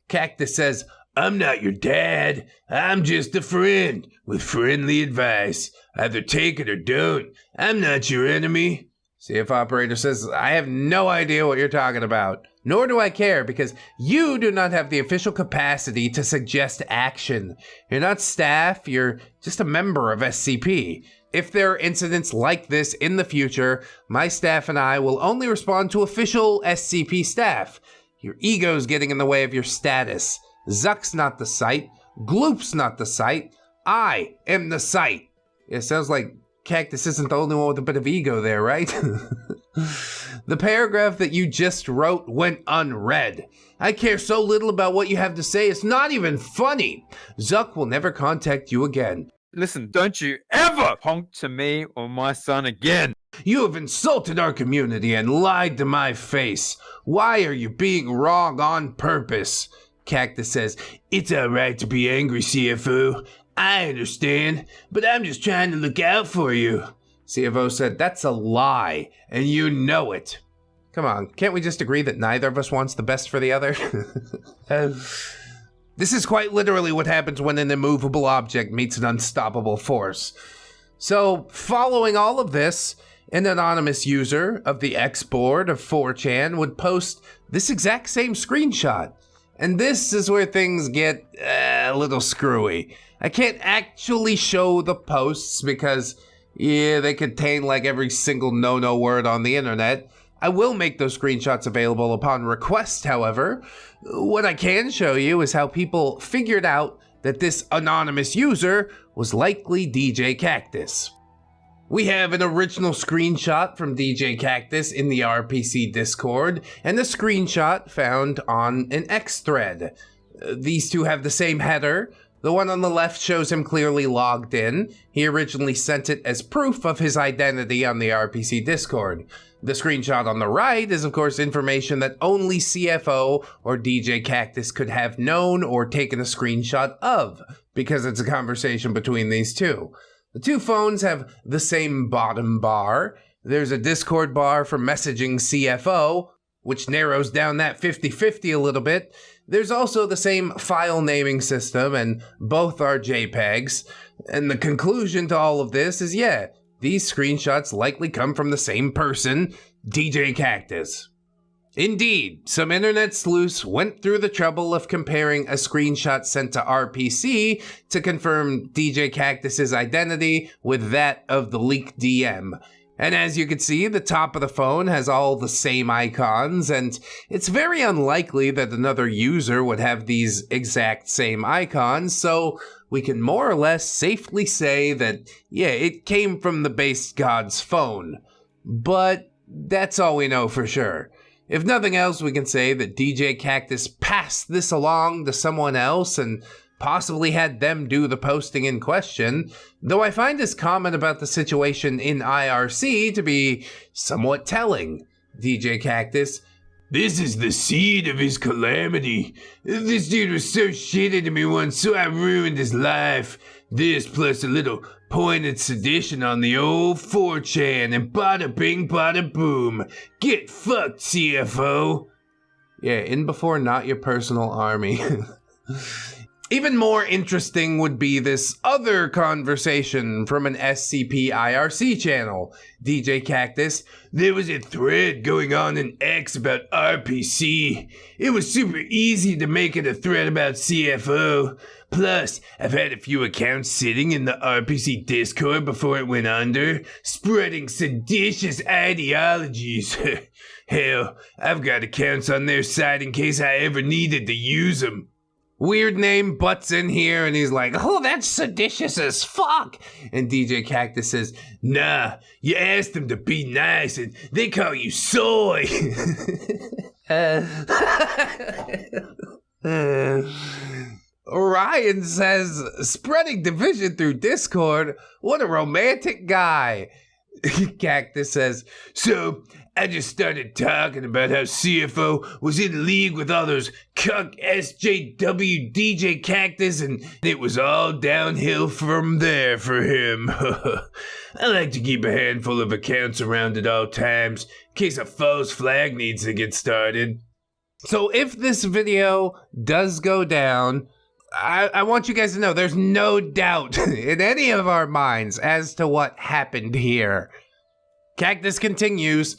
Kaktus says, I'm not your dad. I'm just a friend with friendly advice. Either take it or don't. I'm not your enemy. CF Operator says, I have no idea what you're talking about. Nor do I care because you do not have the official capacity to suggest action. You're not staff. You're just a member of SCP. If there are incidents like this in the future, my staff and I will only respond to official SCP staff. Your ego's getting in the way of your status. Zuck's not the site. Gloop's not the site. I am the site. It sounds like Kaktus isn't the only one with a bit of ego there, right? The paragraph that you just wrote went unread. I care so little about what you have to say, it's not even funny. Zuck will never contact you again. Listen, don't you ever honk to me or my son again. You have insulted our community and lied to my face. Why are you being wrong on purpose? Kaktus says, it's alright to be angry, CFO. I understand, but I'm just trying to look out for you. CFO said, "That's a lie, and you know it." Come on, can't we just agree that neither of us wants the best for the other? This is quite literally what happens when an immovable object meets an unstoppable force. So, following all of this, an anonymous user of the X board of 4chan would post this exact same screenshot. And this is where things get a little screwy. I can't actually show the posts because, yeah, they contain like every single no-no word on the internet. I will make those screenshots available upon request, however. What I can show you is how people figured out that this anonymous user was likely DJKaktus. We have an original screenshot from DJKaktus in the RPC Discord, and a screenshot found on an X thread. These two have the same header. The one on the left shows him clearly logged in. He originally sent it as proof of his identity on the RPC Discord. The screenshot on the right is, of course, information that only CFO or DJKaktus could have known or taken a screenshot of, because it's a conversation between these two. The two phones have the same bottom bar. There's a Discord bar for messaging CFO, which narrows down that 50-50 a little bit. There's also the same file naming system, and both are JPEGs. And the conclusion to all of this is, yeah, these screenshots likely come from the same person, DJKaktus. Indeed, some internet sleuths went through the trouble of comparing a screenshot sent to RPC to confirm DJKaktus' identity with that of the leaked DM. And as you can see, the top of the phone has all the same icons, and it's very unlikely that another user would have these exact same icons, so we can more or less safely say that, yeah, it came from the base god's phone. But that's all we know for sure. If nothing else, we can say that DJKaktus passed this along to someone else and possibly had them do the posting in question, though I find his comment about the situation in IRC to be somewhat telling. DJKaktus: "This is the seed of his calamity. This dude was so shitty to me once, so I ruined his life. This plus a little pointed sedition on the old 4chan, and bada bing bada boom. Get fucked, CFO." Yeah, in before not your personal army. Even more interesting would be this other conversation from an SCP IRC channel. DJKaktus: "There was a thread going on in X about RPC. It was super easy to make it a thread about CFO. Plus, I've had a few accounts sitting in the RPC Discord before it went under, spreading seditious ideologies. Hell, I've got accounts on their site in case I ever needed to use them." Weird name butts in here and he's like, "Oh, that's seditious as fuck." And DJKaktus says, "Nah, you asked them to be nice and they call you soy." Ryan says, "Spreading division through Discord, what a romantic guy." Kaktus says, "So I just started talking about how CFO was in league with all those cuck SJW DJKaktus, and it was all downhill from there for him. I like to keep a handful of accounts around at all times, in case a false flag needs to get started." So if this video does go down, I want you guys to know there's no doubt in any of our minds as to what happened here. Kaktus continues,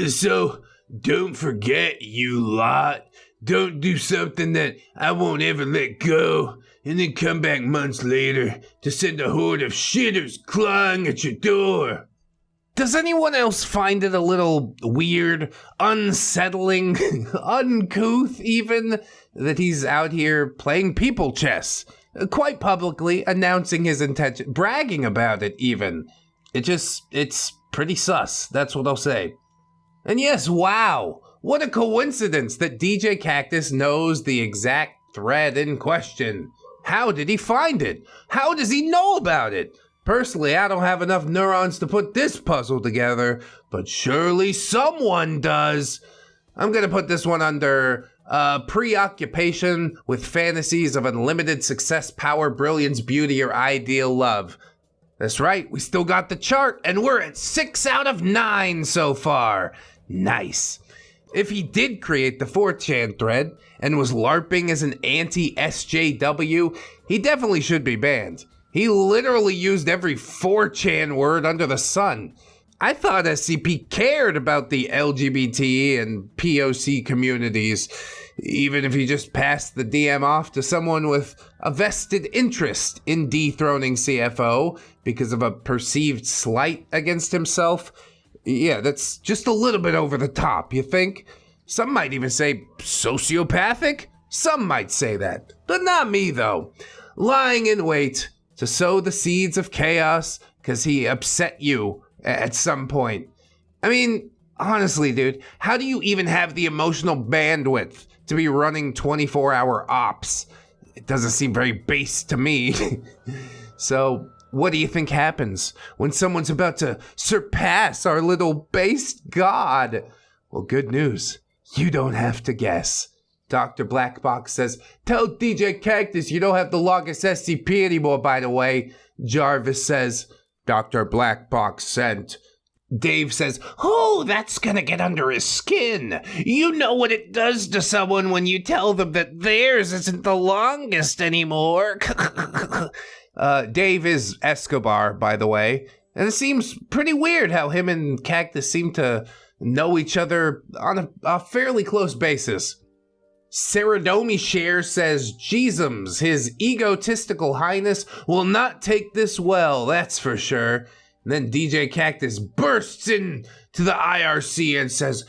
"So don't forget, you lot. Don't do something that I won't ever let go, and then come back months later to send a horde of shitters clawing at your door." Does anyone else find it a little weird, unsettling, uncouth even, that he's out here playing people chess, quite publicly announcing his intention, bragging about it even? It's pretty sus, that's what I'll say. And yes, wow, what a coincidence that DJKaktus knows the exact thread in question. How did he find it? How does he know about it? Personally, I don't have enough neurons to put this puzzle together, but surely someone does. I'm gonna put this one under preoccupation with fantasies of unlimited success, power, brilliance, beauty, or ideal love. That's right, we still got the chart, and we're at 6 out of 9 so far. Nice. If he did create the 4chan thread and was LARPing as an anti-SJW, he definitely should be banned. He literally used every 4chan word under the sun. I thought SCP cared about the LGBT and POC communities, even if he just passed the DM off to someone with a vested interest in dethroning CFO because of a perceived slight against himself. Yeah, that's just a little bit over the top, you think? Some might even say sociopathic? Some might say that, but not me though. Lying in wait to sow the seeds of chaos because he upset you at some point. I mean, honestly, dude, how do you even have the emotional bandwidth to be running 24-hour ops? It doesn't seem very base to me. So, what do you think happens when someone's about to surpass our little base god? Well, good news. You don't have to guess. Dr. Blackbox says, tell DJKaktus you don't have to log as SCP anymore, by the way. Jarvis says, Dr. Blackbox sent. Dave says, oh, that's gonna get under his skin. You know what it does to someone when you tell them that theirs isn't the longest anymore. Dave is Escobar, by the way. And it seems pretty weird how him and Cactus seem to know each other on a fairly close basis. Saradomi Share says, Jeezums, his egotistical highness will not take this well, that's for sure. And then DJKaktus bursts in to the IRC and says,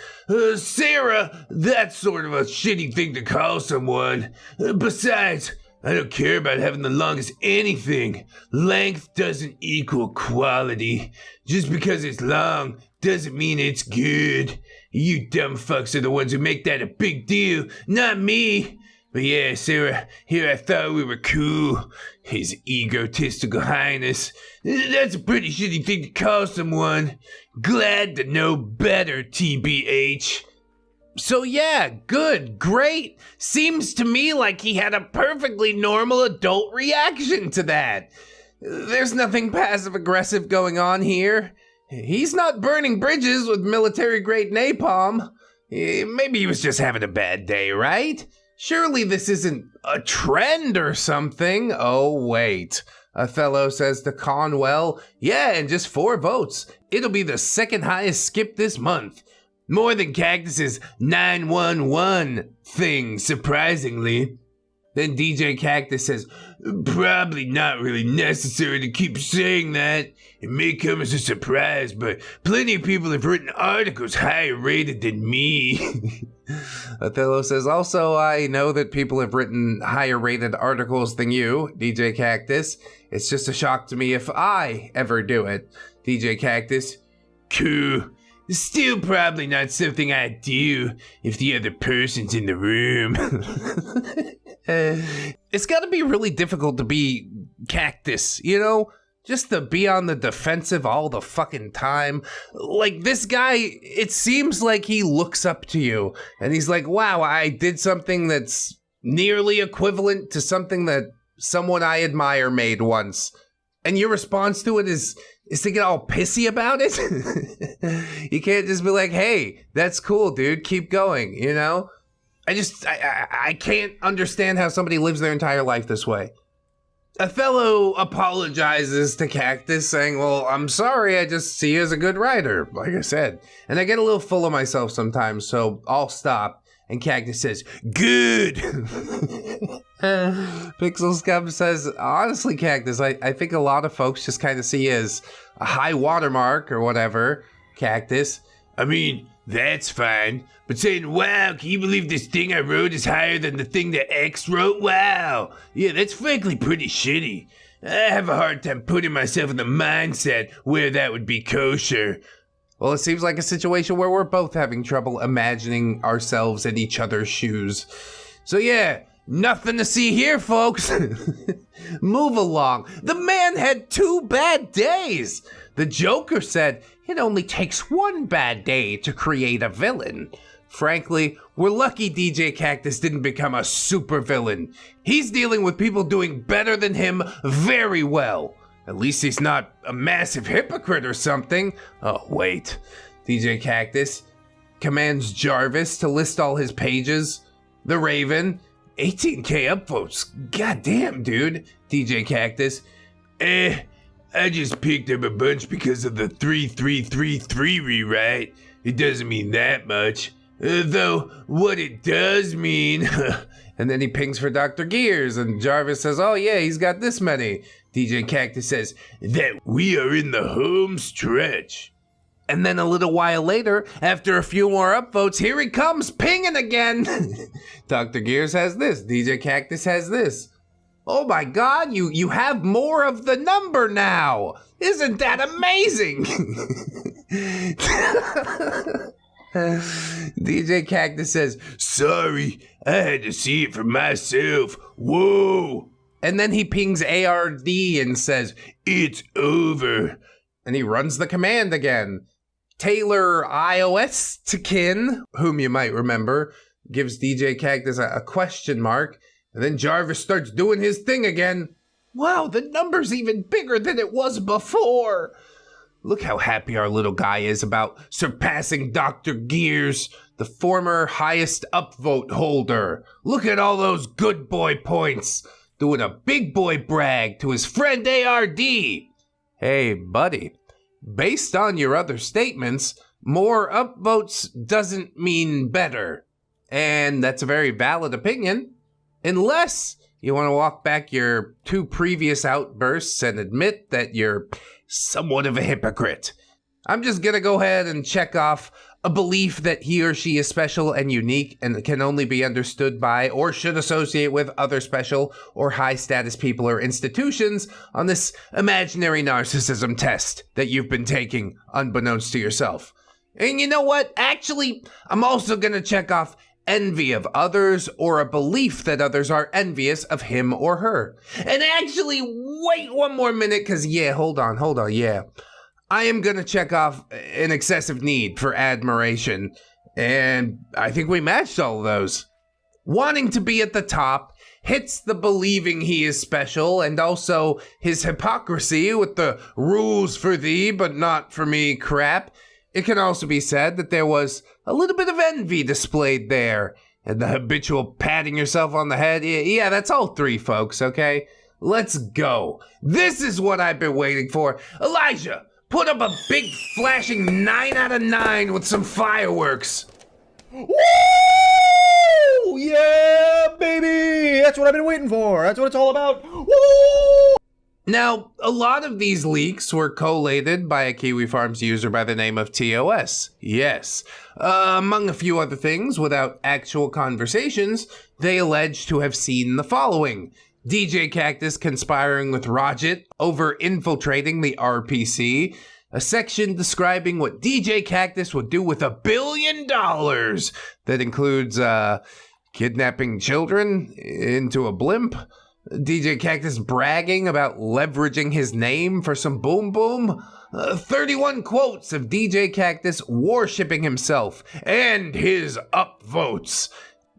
Sarah, that's sort of a shitty thing to call someone. Besides, I don't care about having the longest anything. Length doesn't equal quality. Just because it's long doesn't mean it's good. You dumb fucks are the ones who make that a big deal, not me. But yeah, Sarah, here I thought we were cool. His egotistical highness. That's a pretty shitty thing to call someone. Glad to know better, TBH. So yeah, good, great. Seems to me like he had a perfectly normal adult reaction to that. There's nothing passive-aggressive going on here. He's not burning bridges with military-grade napalm. Maybe he was just having a bad day, right? Surely this isn't a trend or something. Oh, wait. Othello says to Conwell, yeah, and just 4 votes. It'll be the second highest skip this month. More than Cactus's 911 thing, surprisingly. Then DJKaktus says, probably not really necessary to keep saying that. It may come as a surprise, but plenty of people have written articles higher rated than me. Othello says, also, I know that people have written higher rated articles than you, DJKaktus. It's just a shock to me if I ever do it. DJKaktus, cool. Still probably not something I'd do if the other person's in the room. It's gotta be really difficult to be Cactus, you know? Just to be on the defensive all the fucking time. Like, this guy, it seems like he looks up to you. And he's like, wow, I did something that's nearly equivalent to something that someone I admire made once. And your response to it is to get all pissy about it? You can't just be like, hey, that's cool, dude, keep going, you know? I can't understand how somebody lives their entire life this way. Othello apologizes to Cactus, saying, well, I'm sorry, I just see you as a good writer, like I said. And I get a little full of myself sometimes, so I'll stop. And Cactus says, good! Pixel Scum says, honestly, Cactus, I think a lot of folks just kind of see you as a high watermark or whatever, Cactus. I mean, that's fine. But saying, wow, can you believe this thing I wrote is higher than the thing that X wrote? Wow. Yeah, that's frankly pretty shitty. I have a hard time putting myself in the mindset where that would be kosher. Well, it seems like a situation where we're both having trouble imagining ourselves in each other's shoes. So yeah, nothing to see here, folks. Move along. The man had 2 bad days. The Joker said, it only takes 1 bad day to create a villain. Frankly, we're lucky DJKaktus didn't become a supervillain. He's dealing with people doing better than him very well. At least he's not a massive hypocrite or something. Oh, wait. DJKaktus commands Jarvis to list all his pages. The Raven, 18k upvotes. Goddamn, dude. DJKaktus, I just picked up a bunch because of the 3333 rewrite. It doesn't mean that much. Though, what it does mean... And then he pings for Dr. Gears, and Jarvis says, oh yeah, he's got this many. DJKaktus says, that we are in the home stretch. And then a little while later, after a few more upvotes, here he comes, pinging again. Dr. Gears has this, DJKaktus has this. Oh my god, you have more of the number now. Isn't that amazing? DJKaktus says, sorry, I had to see it for myself. Whoa. And then he pings ARD and says, it's over. And he runs the command again. Taylor iOS Takin, whom you might remember, gives DJKaktus a question mark. And then Jarvis starts doing his thing again. Wow, the number's even bigger than it was before. Look how happy our little guy is about surpassing Dr. Gears, the former highest upvote holder. Look at all those good boy points. Doing a big boy brag to his friend ARD. Hey, buddy, based on your other statements, more upvotes doesn't mean better. And that's a very valid opinion. Unless you want to walk back your 2 previous outbursts and admit that you're somewhat of a hypocrite. I'm just gonna go ahead and check off a belief that he or she is special and unique and can only be understood by or should associate with other special or high status people or institutions on this imaginary narcissism test that you've been taking unbeknownst to yourself. And you know what? Actually, I'm also gonna check off envy of others or a belief that others are envious of him or her. And actually, wait one more minute, because hold on, yeah. I am going to check off an excessive need for admiration, and I think we matched all of those. Wanting to be at the top hits the believing he is special, and also his hypocrisy with the rules for thee but not for me crap. It can also be said that there was a little bit of envy displayed there, and the habitual patting yourself on the head. Yeah, that's all 3, folks, okay? Let's go. This is what I've been waiting for. Elijah, put up a big flashing 9 out of 9 with some fireworks. Woo! Yeah, baby! That's what I've been waiting for. That's what it's all about. Woo! Now, a lot of these leaks were collated by a Kiwi Farms user by the name of TOS. Yes. Among a few other things, without actual conversations, they allege to have seen the following. DJKaktus conspiring with Roget over infiltrating the RPC, a section describing what DJKaktus would do with $1 billion that includes kidnapping children into a blimp, DJKaktus bragging about leveraging his name for some boom boom, 31 quotes of DJKaktus worshipping himself and his upvotes,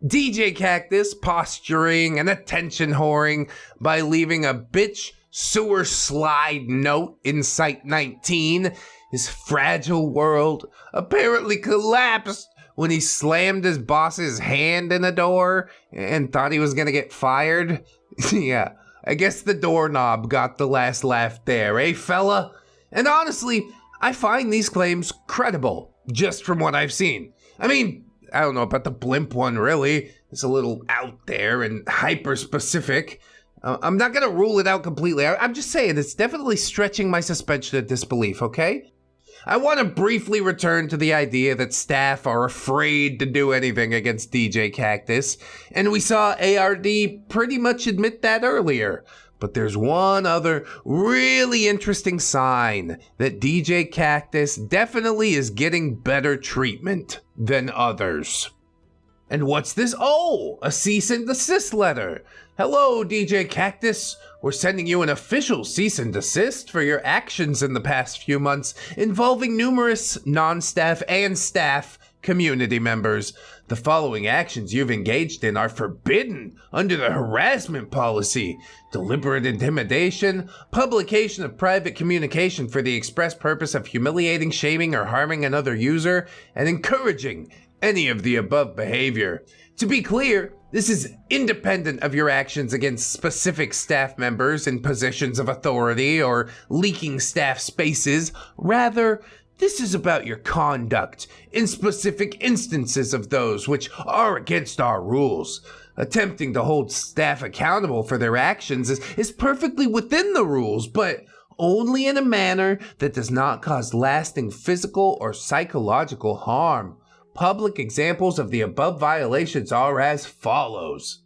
DJKaktus posturing and attention whoring by leaving a bitch sewer slide note in Site 19. His fragile world apparently collapsed when he slammed his boss's hand in a door and thought he was gonna get fired. Yeah, I guess the doorknob got the last laugh there, eh, fella? And honestly, I find these claims credible, just from what I've seen. I mean, I don't know about the blimp one, really. It's a little out there and hyper-specific. I'm not gonna rule it out completely. I'm just saying, it's definitely stretching my suspension of disbelief, okay? I want to briefly return to the idea that staff are afraid to do anything against DJKaktus, and we saw ARD pretty much admit that earlier. But there's one other really interesting sign that DJKaktus definitely is getting better treatment than others. And what's this? Oh, a cease and desist letter. Hello, DJKaktus. We're sending you an official cease and desist for your actions in the past few months involving numerous non-staff and staff community members. The following actions you've engaged in are forbidden under the harassment policy: deliberate intimidation, publication of private communication for the express purpose of humiliating, shaming, or harming another user, and encouraging any of the above behavior. To be clear, this is independent of your actions against specific staff members in positions of authority or leaking staff spaces. Rather, this is about your conduct in specific instances of those which are against our rules. Attempting to hold staff accountable for their actions is perfectly within the rules, but only in a manner that does not cause lasting physical or psychological harm. Public examples of the above violations are as follows.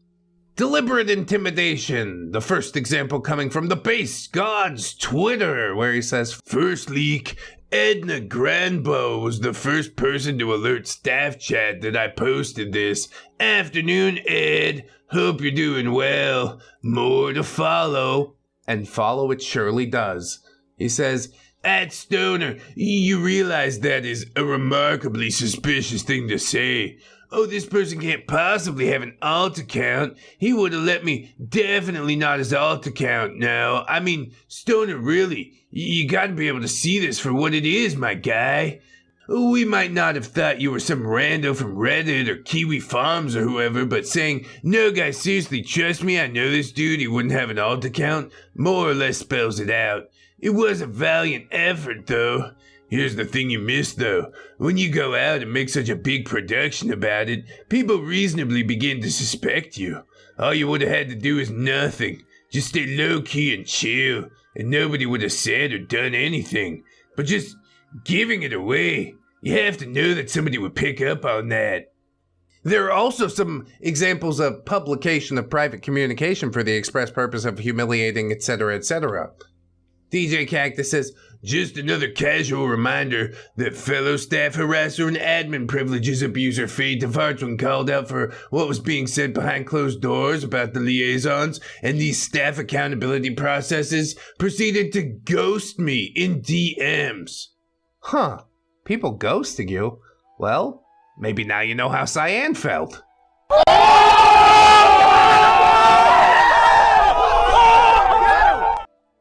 Deliberate intimidation. The first example coming from the base god's Twitter, where he says, "First leak, Edna Granbo was the first person to alert staff chat that I posted this. Afternoon, Ed. Hope you're doing well. More to follow." And follow it surely does. He says, "At Stoner, you realize that is a remarkably suspicious thing to say. Oh, this person can't possibly have an alt account. He would have let me. Definitely not his alt account now. I mean, Stoner, really, you gotta be able to see this for what it is, my guy. We might not have thought you were some rando from Reddit or Kiwi Farms or whoever, but saying, 'No, guys, seriously, trust me, I know this dude, he wouldn't have an alt account,' more or less spells it out. It was a valiant effort, though. Here's the thing you missed, though. When you go out and make such a big production about it, people reasonably begin to suspect you. All you would have had to do is nothing. Just stay low-key and chill, and nobody would have said or done anything. But just giving it away, you have to know that somebody would pick up on that." There are also some examples of publication of private communication for the express purpose of humiliating, etc., etc. DJKaktus says, "Just another casual reminder that fellow staff harasser and admin privileges abuser Fade Defarts when called out for what was being said behind closed doors about the liaisons and these staff accountability processes proceeded to ghost me in DMs." Huh. People ghosting you? Well, maybe now you know how Cyan felt.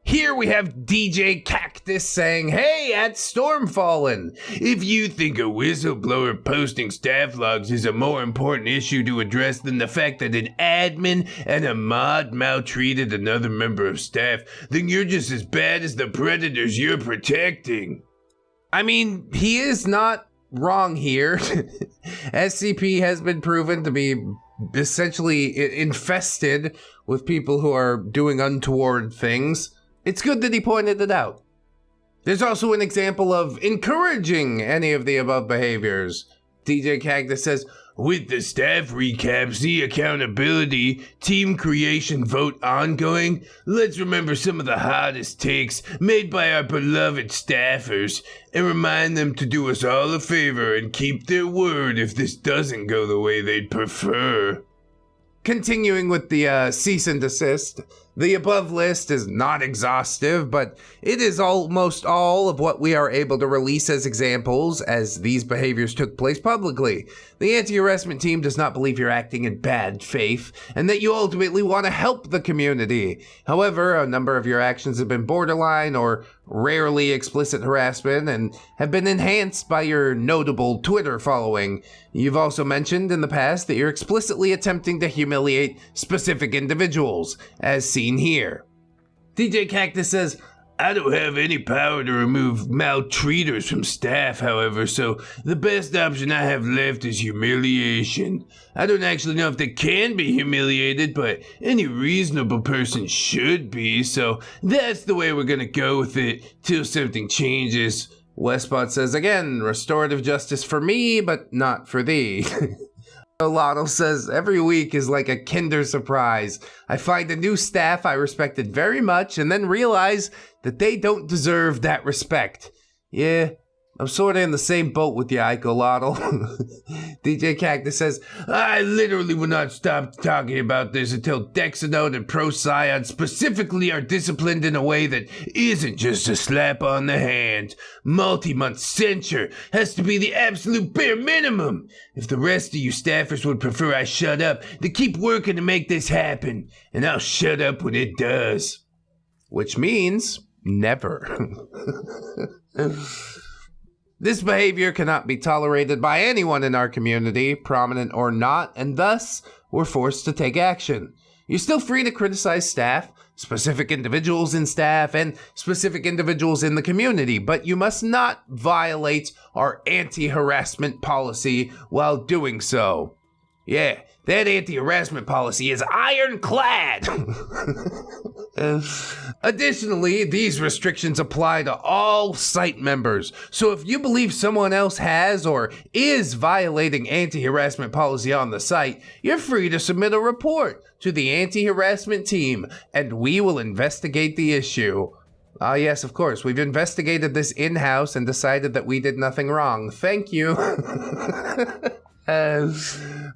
Here we have DJKaktus saying, "Hey, at Stormfallen, if you think a whistleblower posting staff logs is a more important issue to address than the fact that an admin and a mod maltreated another member of staff, then you're just as bad as the predators you're protecting." I mean, he is not wrong here. SCP has been proven to be essentially infested with people who are doing untoward things. It's good that he pointed it out. There's also an example of encouraging any of the above behaviors. DJKaktus says, "With the staff recaps, the accountability, team creation vote ongoing, let's remember some of the hottest takes made by our beloved staffers and remind them to do us all a favor and keep their word if this doesn't go the way they'd prefer." Continuing with the cease and desist, the above list is not exhaustive, but it is almost all of what we are able to release as examples as these behaviors took place publicly. The anti-harassment team does not believe you're acting in bad faith and that you ultimately want to help the community. However, a number of your actions have been borderline or rarely explicit harassment and have been enhanced by your notable Twitter following. You've also mentioned in the past that you're explicitly attempting to humiliate specific individuals, as seen here. DJKaktus says, "I don't have any power to remove maltreaters from staff, however, so the best option I have left is humiliation. I don't actually know if they can be humiliated, but any reasonable person should be, so that's the way we're gonna go with it till something changes." Westbot says again, "Restorative justice for me, but not for thee." Lotto says, "Every week is like a Kinder surprise. I find a new staff I respected very much and then realize that they don't deserve that respect. Yeah, I'm sort of in the same boat with you, Icolotl. DJKaktus says, I literally will not stop talking about this until Dexanote and Procyon specifically are disciplined in a way that isn't just a slap on the hand. Multi-month censure has to be the absolute bare minimum. If the rest of you staffers would prefer I shut up, then keep working to make this happen, and I'll shut up when it does. Which means never. This behavior cannot be tolerated by anyone in our community, prominent or not, and thus, we're forced to take action. You're still free to criticize staff, specific individuals in staff, and specific individuals in the community, but you must not violate our anti-harassment policy while doing so. Yeah, that anti-harassment policy is ironclad! Additionally, these restrictions apply to all site members, so if you believe someone else has or is violating anti-harassment policy on the site, you're free to submit a report to the anti-harassment team, and we will investigate the issue. Ah, yes, of course, we've investigated this in-house and decided that we did nothing wrong. Thank you.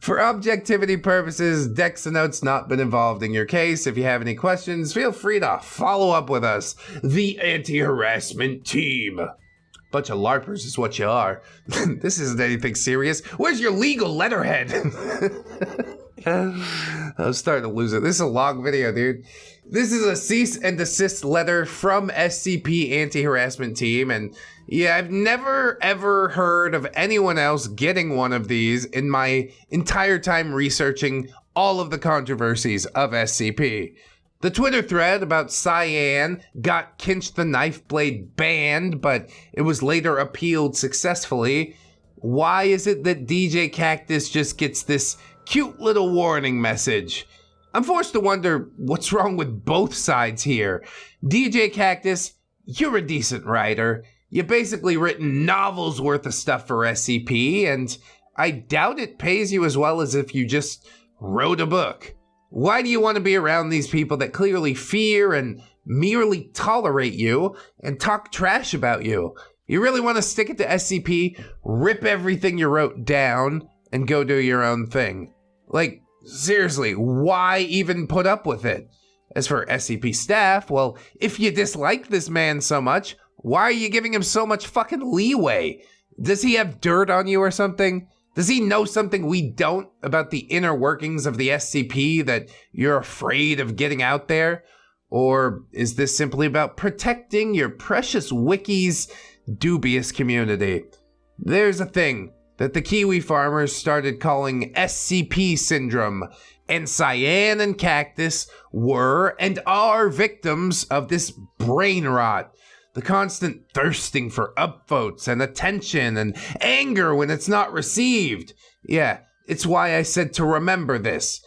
For objectivity purposes, Dexanote's not been involved in your case. If you have any questions, feel free to follow up with us, the anti-harassment team. Bunch of LARPers is what you are. This isn't anything serious. Where's your legal letterhead? I'm starting to lose it. This is a long video, dude. This is a cease and desist letter from SCP Anti-Harassment Team, and yeah, I've never ever heard of anyone else getting one of these in my entire time researching all of the controversies of SCP. The Twitter thread about Cyan got Kinch the Knife Blade banned, but it was later appealed successfully. Why is it that DJKaktus just gets this cute little warning message? I'm forced to wonder what's wrong with both sides here. DJKaktus, you're a decent writer. You've basically written novels worth of stuff for SCP, and I doubt it pays you as well as if you just wrote a book. Why do you want to be around these people that clearly fear and merely tolerate you and talk trash about you? You really want to stick it to SCP, rip everything you wrote down, and go do your own thing? Like, seriously, why even put up with it? As for SCP staff, well, if you dislike this man so much, why are you giving him so much fucking leeway? Does he have dirt on you or something? Does he know something we don't about the inner workings of the SCP that you're afraid of getting out there? Or is this simply about protecting your precious Wiki's dubious community? There's a thing that the Kiwi farmers started calling SCP Syndrome, and Cyan and Kaktus were and are victims of this brain rot. The constant thirsting for upvotes and attention and anger when it's not received. Yeah, it's why I said to remember this.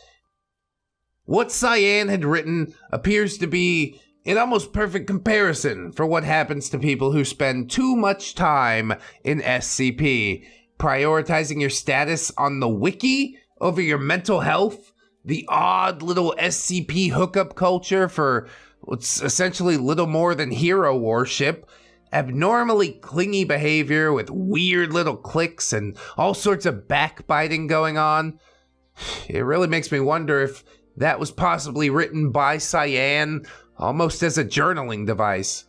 What Cyan had written appears to be an almost perfect comparison for what happens to people who spend too much time in SCP, prioritizing your status on the wiki over your mental health, the odd little SCP hookup culture for what's essentially little more than hero worship, abnormally clingy behavior with weird little cliques and all sorts of backbiting going on. It really makes me wonder if that was possibly written by Cyan almost as a journaling device.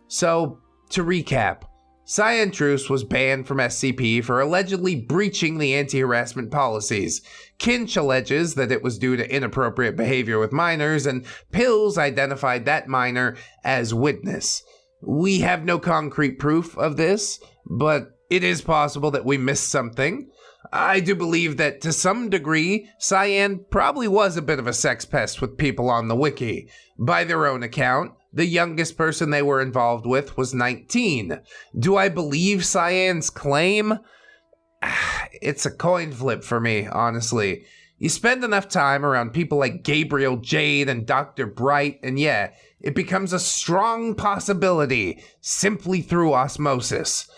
So, to recap, Cyantreuse was banned from SCP for allegedly breaching the anti-harassment policies. Kinch alleges that it was due to inappropriate behavior with minors, and Pills identified that minor as witness. We have no concrete proof of this, but it is possible that we missed something. I do believe that to some degree, Cyan probably was a bit of a sex pest with people on the wiki. By their own account, the youngest person they were involved with was 19. Do I believe Cyan's claim? It's a coin flip for me, honestly. You spend enough time around people like Gabriel Jade and Dr. Bright, and yeah, it becomes a strong possibility, simply through osmosis.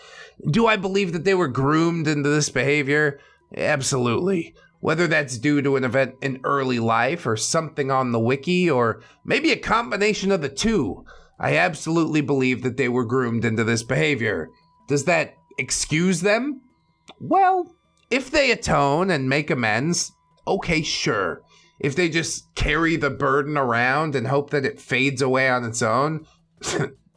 Do I believe that they were groomed into this behavior? Absolutely. Whether that's due to an event in early life or something on the wiki, or maybe a combination of the two, I absolutely believe that they were groomed into this behavior. Does that excuse them? Well, if they atone and make amends, okay, sure. If they just carry the burden around and hope that it fades away on its own,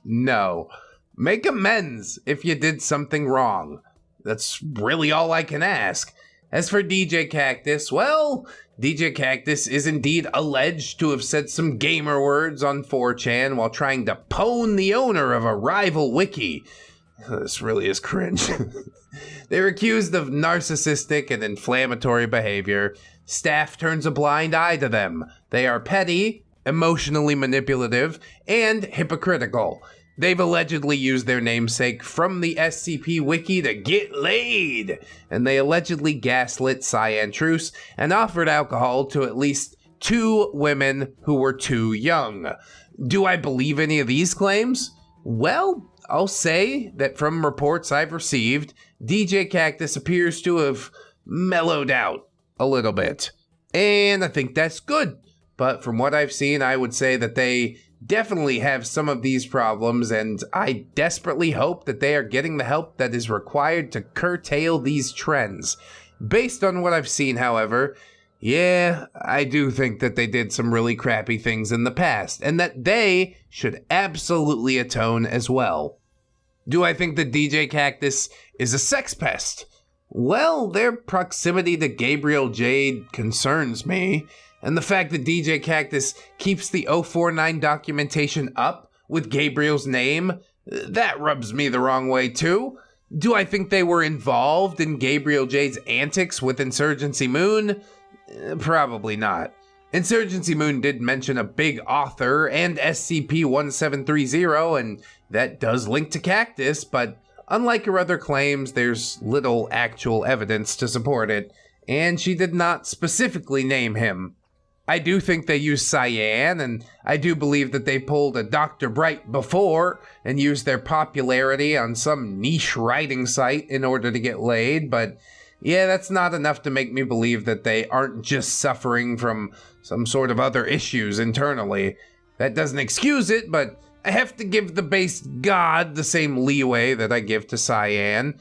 no. Make amends if you did something wrong. That's really all I can ask. As for DJKaktus, well, DJKaktus is indeed alleged to have said some gamer words on 4chan while trying to pwn the owner of a rival wiki. This really is cringe. They're accused of narcissistic and inflammatory behavior. Staff turns a blind eye to them. They are petty, emotionally manipulative, and hypocritical. They've allegedly used their namesake from the SCP Wiki to get laid, and they allegedly gaslit Cyantreuse and offered alcohol to at least 2 women who were too young. Do I believe any of these claims? Well, I'll say that from reports I've received, DJKaktus appears to have mellowed out a little bit, and I think that's good. But from what I've seen, I would say that they definitely have some of these problems, and I desperately hope that they are getting the help that is required to curtail these trends. Based on what I've seen, however, yeah, I do think that they did some really crappy things in the past, and that they should absolutely atone as well. Do I think that DJKaktus is a sex pest? Well, their proximity to Gabriel Jade concerns me. And the fact that DJKaktus keeps the 049 documentation up with Gabriel's name, that rubs me the wrong way too. Do I think they were involved in Gabriel Jade's antics with Insurgency Moon? Probably not. Insurgency Moon did mention a big author and SCP-1730, and that does link to Kaktus, but unlike her other claims, there's little actual evidence to support it, and she did not specifically name him. I do think they used Cyan, and I do believe that they pulled a Dr. Bright before and used their popularity on some niche writing site in order to get laid, but yeah, that's not enough to make me believe that they aren't just suffering from some sort of other issues internally. That doesn't excuse it, but I have to give the base god the same leeway that I give to Cyan.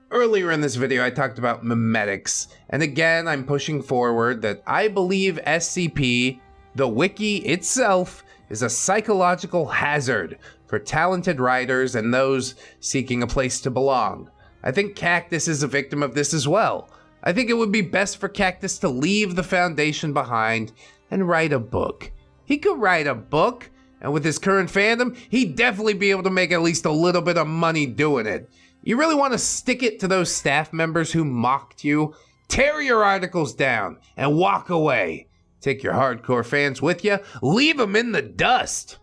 Earlier in this video, I talked about memetics, and again, I'm pushing forward that I believe SCP, the Wiki itself, is a psychological hazard for talented writers and those seeking a place to belong. I think Kaktus is a victim of this as well. I think it would be best for Kaktus to leave the Foundation behind and write a book. He could write a book, and with his current fandom, he'd definitely be able to make at least a little bit of money doing it. You really want to stick it to those staff members who mocked you? Tear your articles down and walk away. Take your hardcore fans with you, leave them in the dust.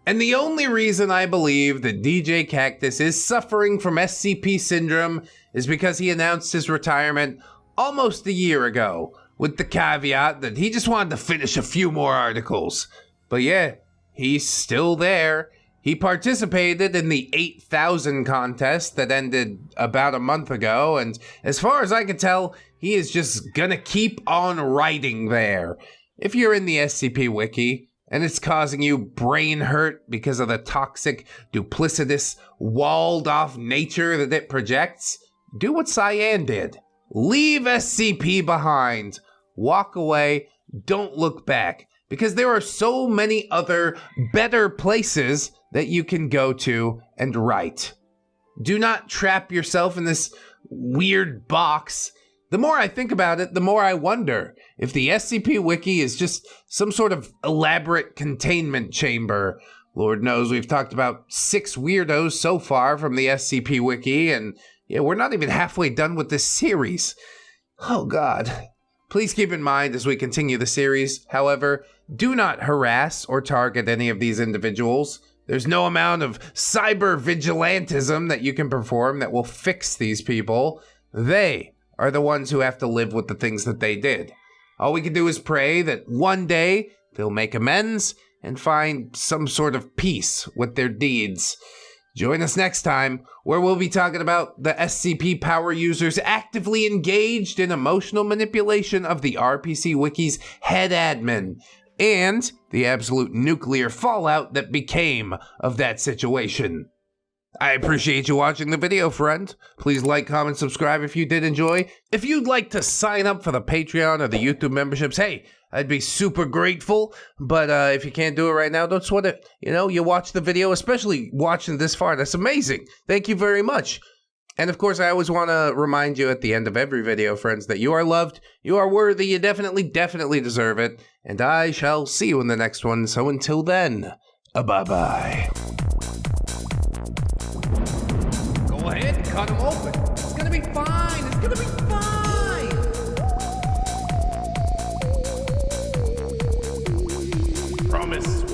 And the only reason I believe that DJKaktus is suffering from SCP Syndrome is because he announced his retirement almost a year ago, with the caveat that he just wanted to finish a few more articles. But yeah, he's still there. He participated in the 8,000 contest that ended about a month ago, and as far as I can tell, he is just gonna keep on writing there. If you're in the SCP Wiki, and it's causing you brain hurt because of the toxic, duplicitous, walled-off nature that it projects, do what Cyan did. Leave SCP behind. Walk away, don't look back, because there are so many other better places that you can go to and write. Do not trap yourself in this weird box. The more I think about it, the more I wonder if the SCP Wiki is just some sort of elaborate containment chamber. Lord knows we've talked about 6 weirdos so far from the SCP Wiki, and yeah, we're not even halfway done with this series. Oh God. Please keep in mind as we continue the series, however, do not harass or target any of these individuals. There's no amount of cyber vigilantism that you can perform that will fix these people. They are the ones who have to live with the things that they did. All we can do is pray that one day they'll make amends and find some sort of peace with their deeds. Join us next time, where we'll be talking about the SCP power users actively engaged in emotional manipulation of the RPC Wiki's head admin, and the absolute nuclear fallout that became of that situation. I appreciate you watching the video, friend. Please like, comment, subscribe if you did enjoy. If you'd like to sign up for the Patreon or the YouTube memberships, hey, I'd be super grateful. But if you can't do it right now, don't sweat it. You know, you watch the video, especially watching this far. That's amazing. Thank you very much. And of course, I always want to remind you at the end of every video, friends, that you are loved, you are worthy, you definitely deserve it. And I shall see you in the next one. So until then, bye-bye. Go ahead and cut them open. It's gonna be fine. It's gonna be fine. Promise.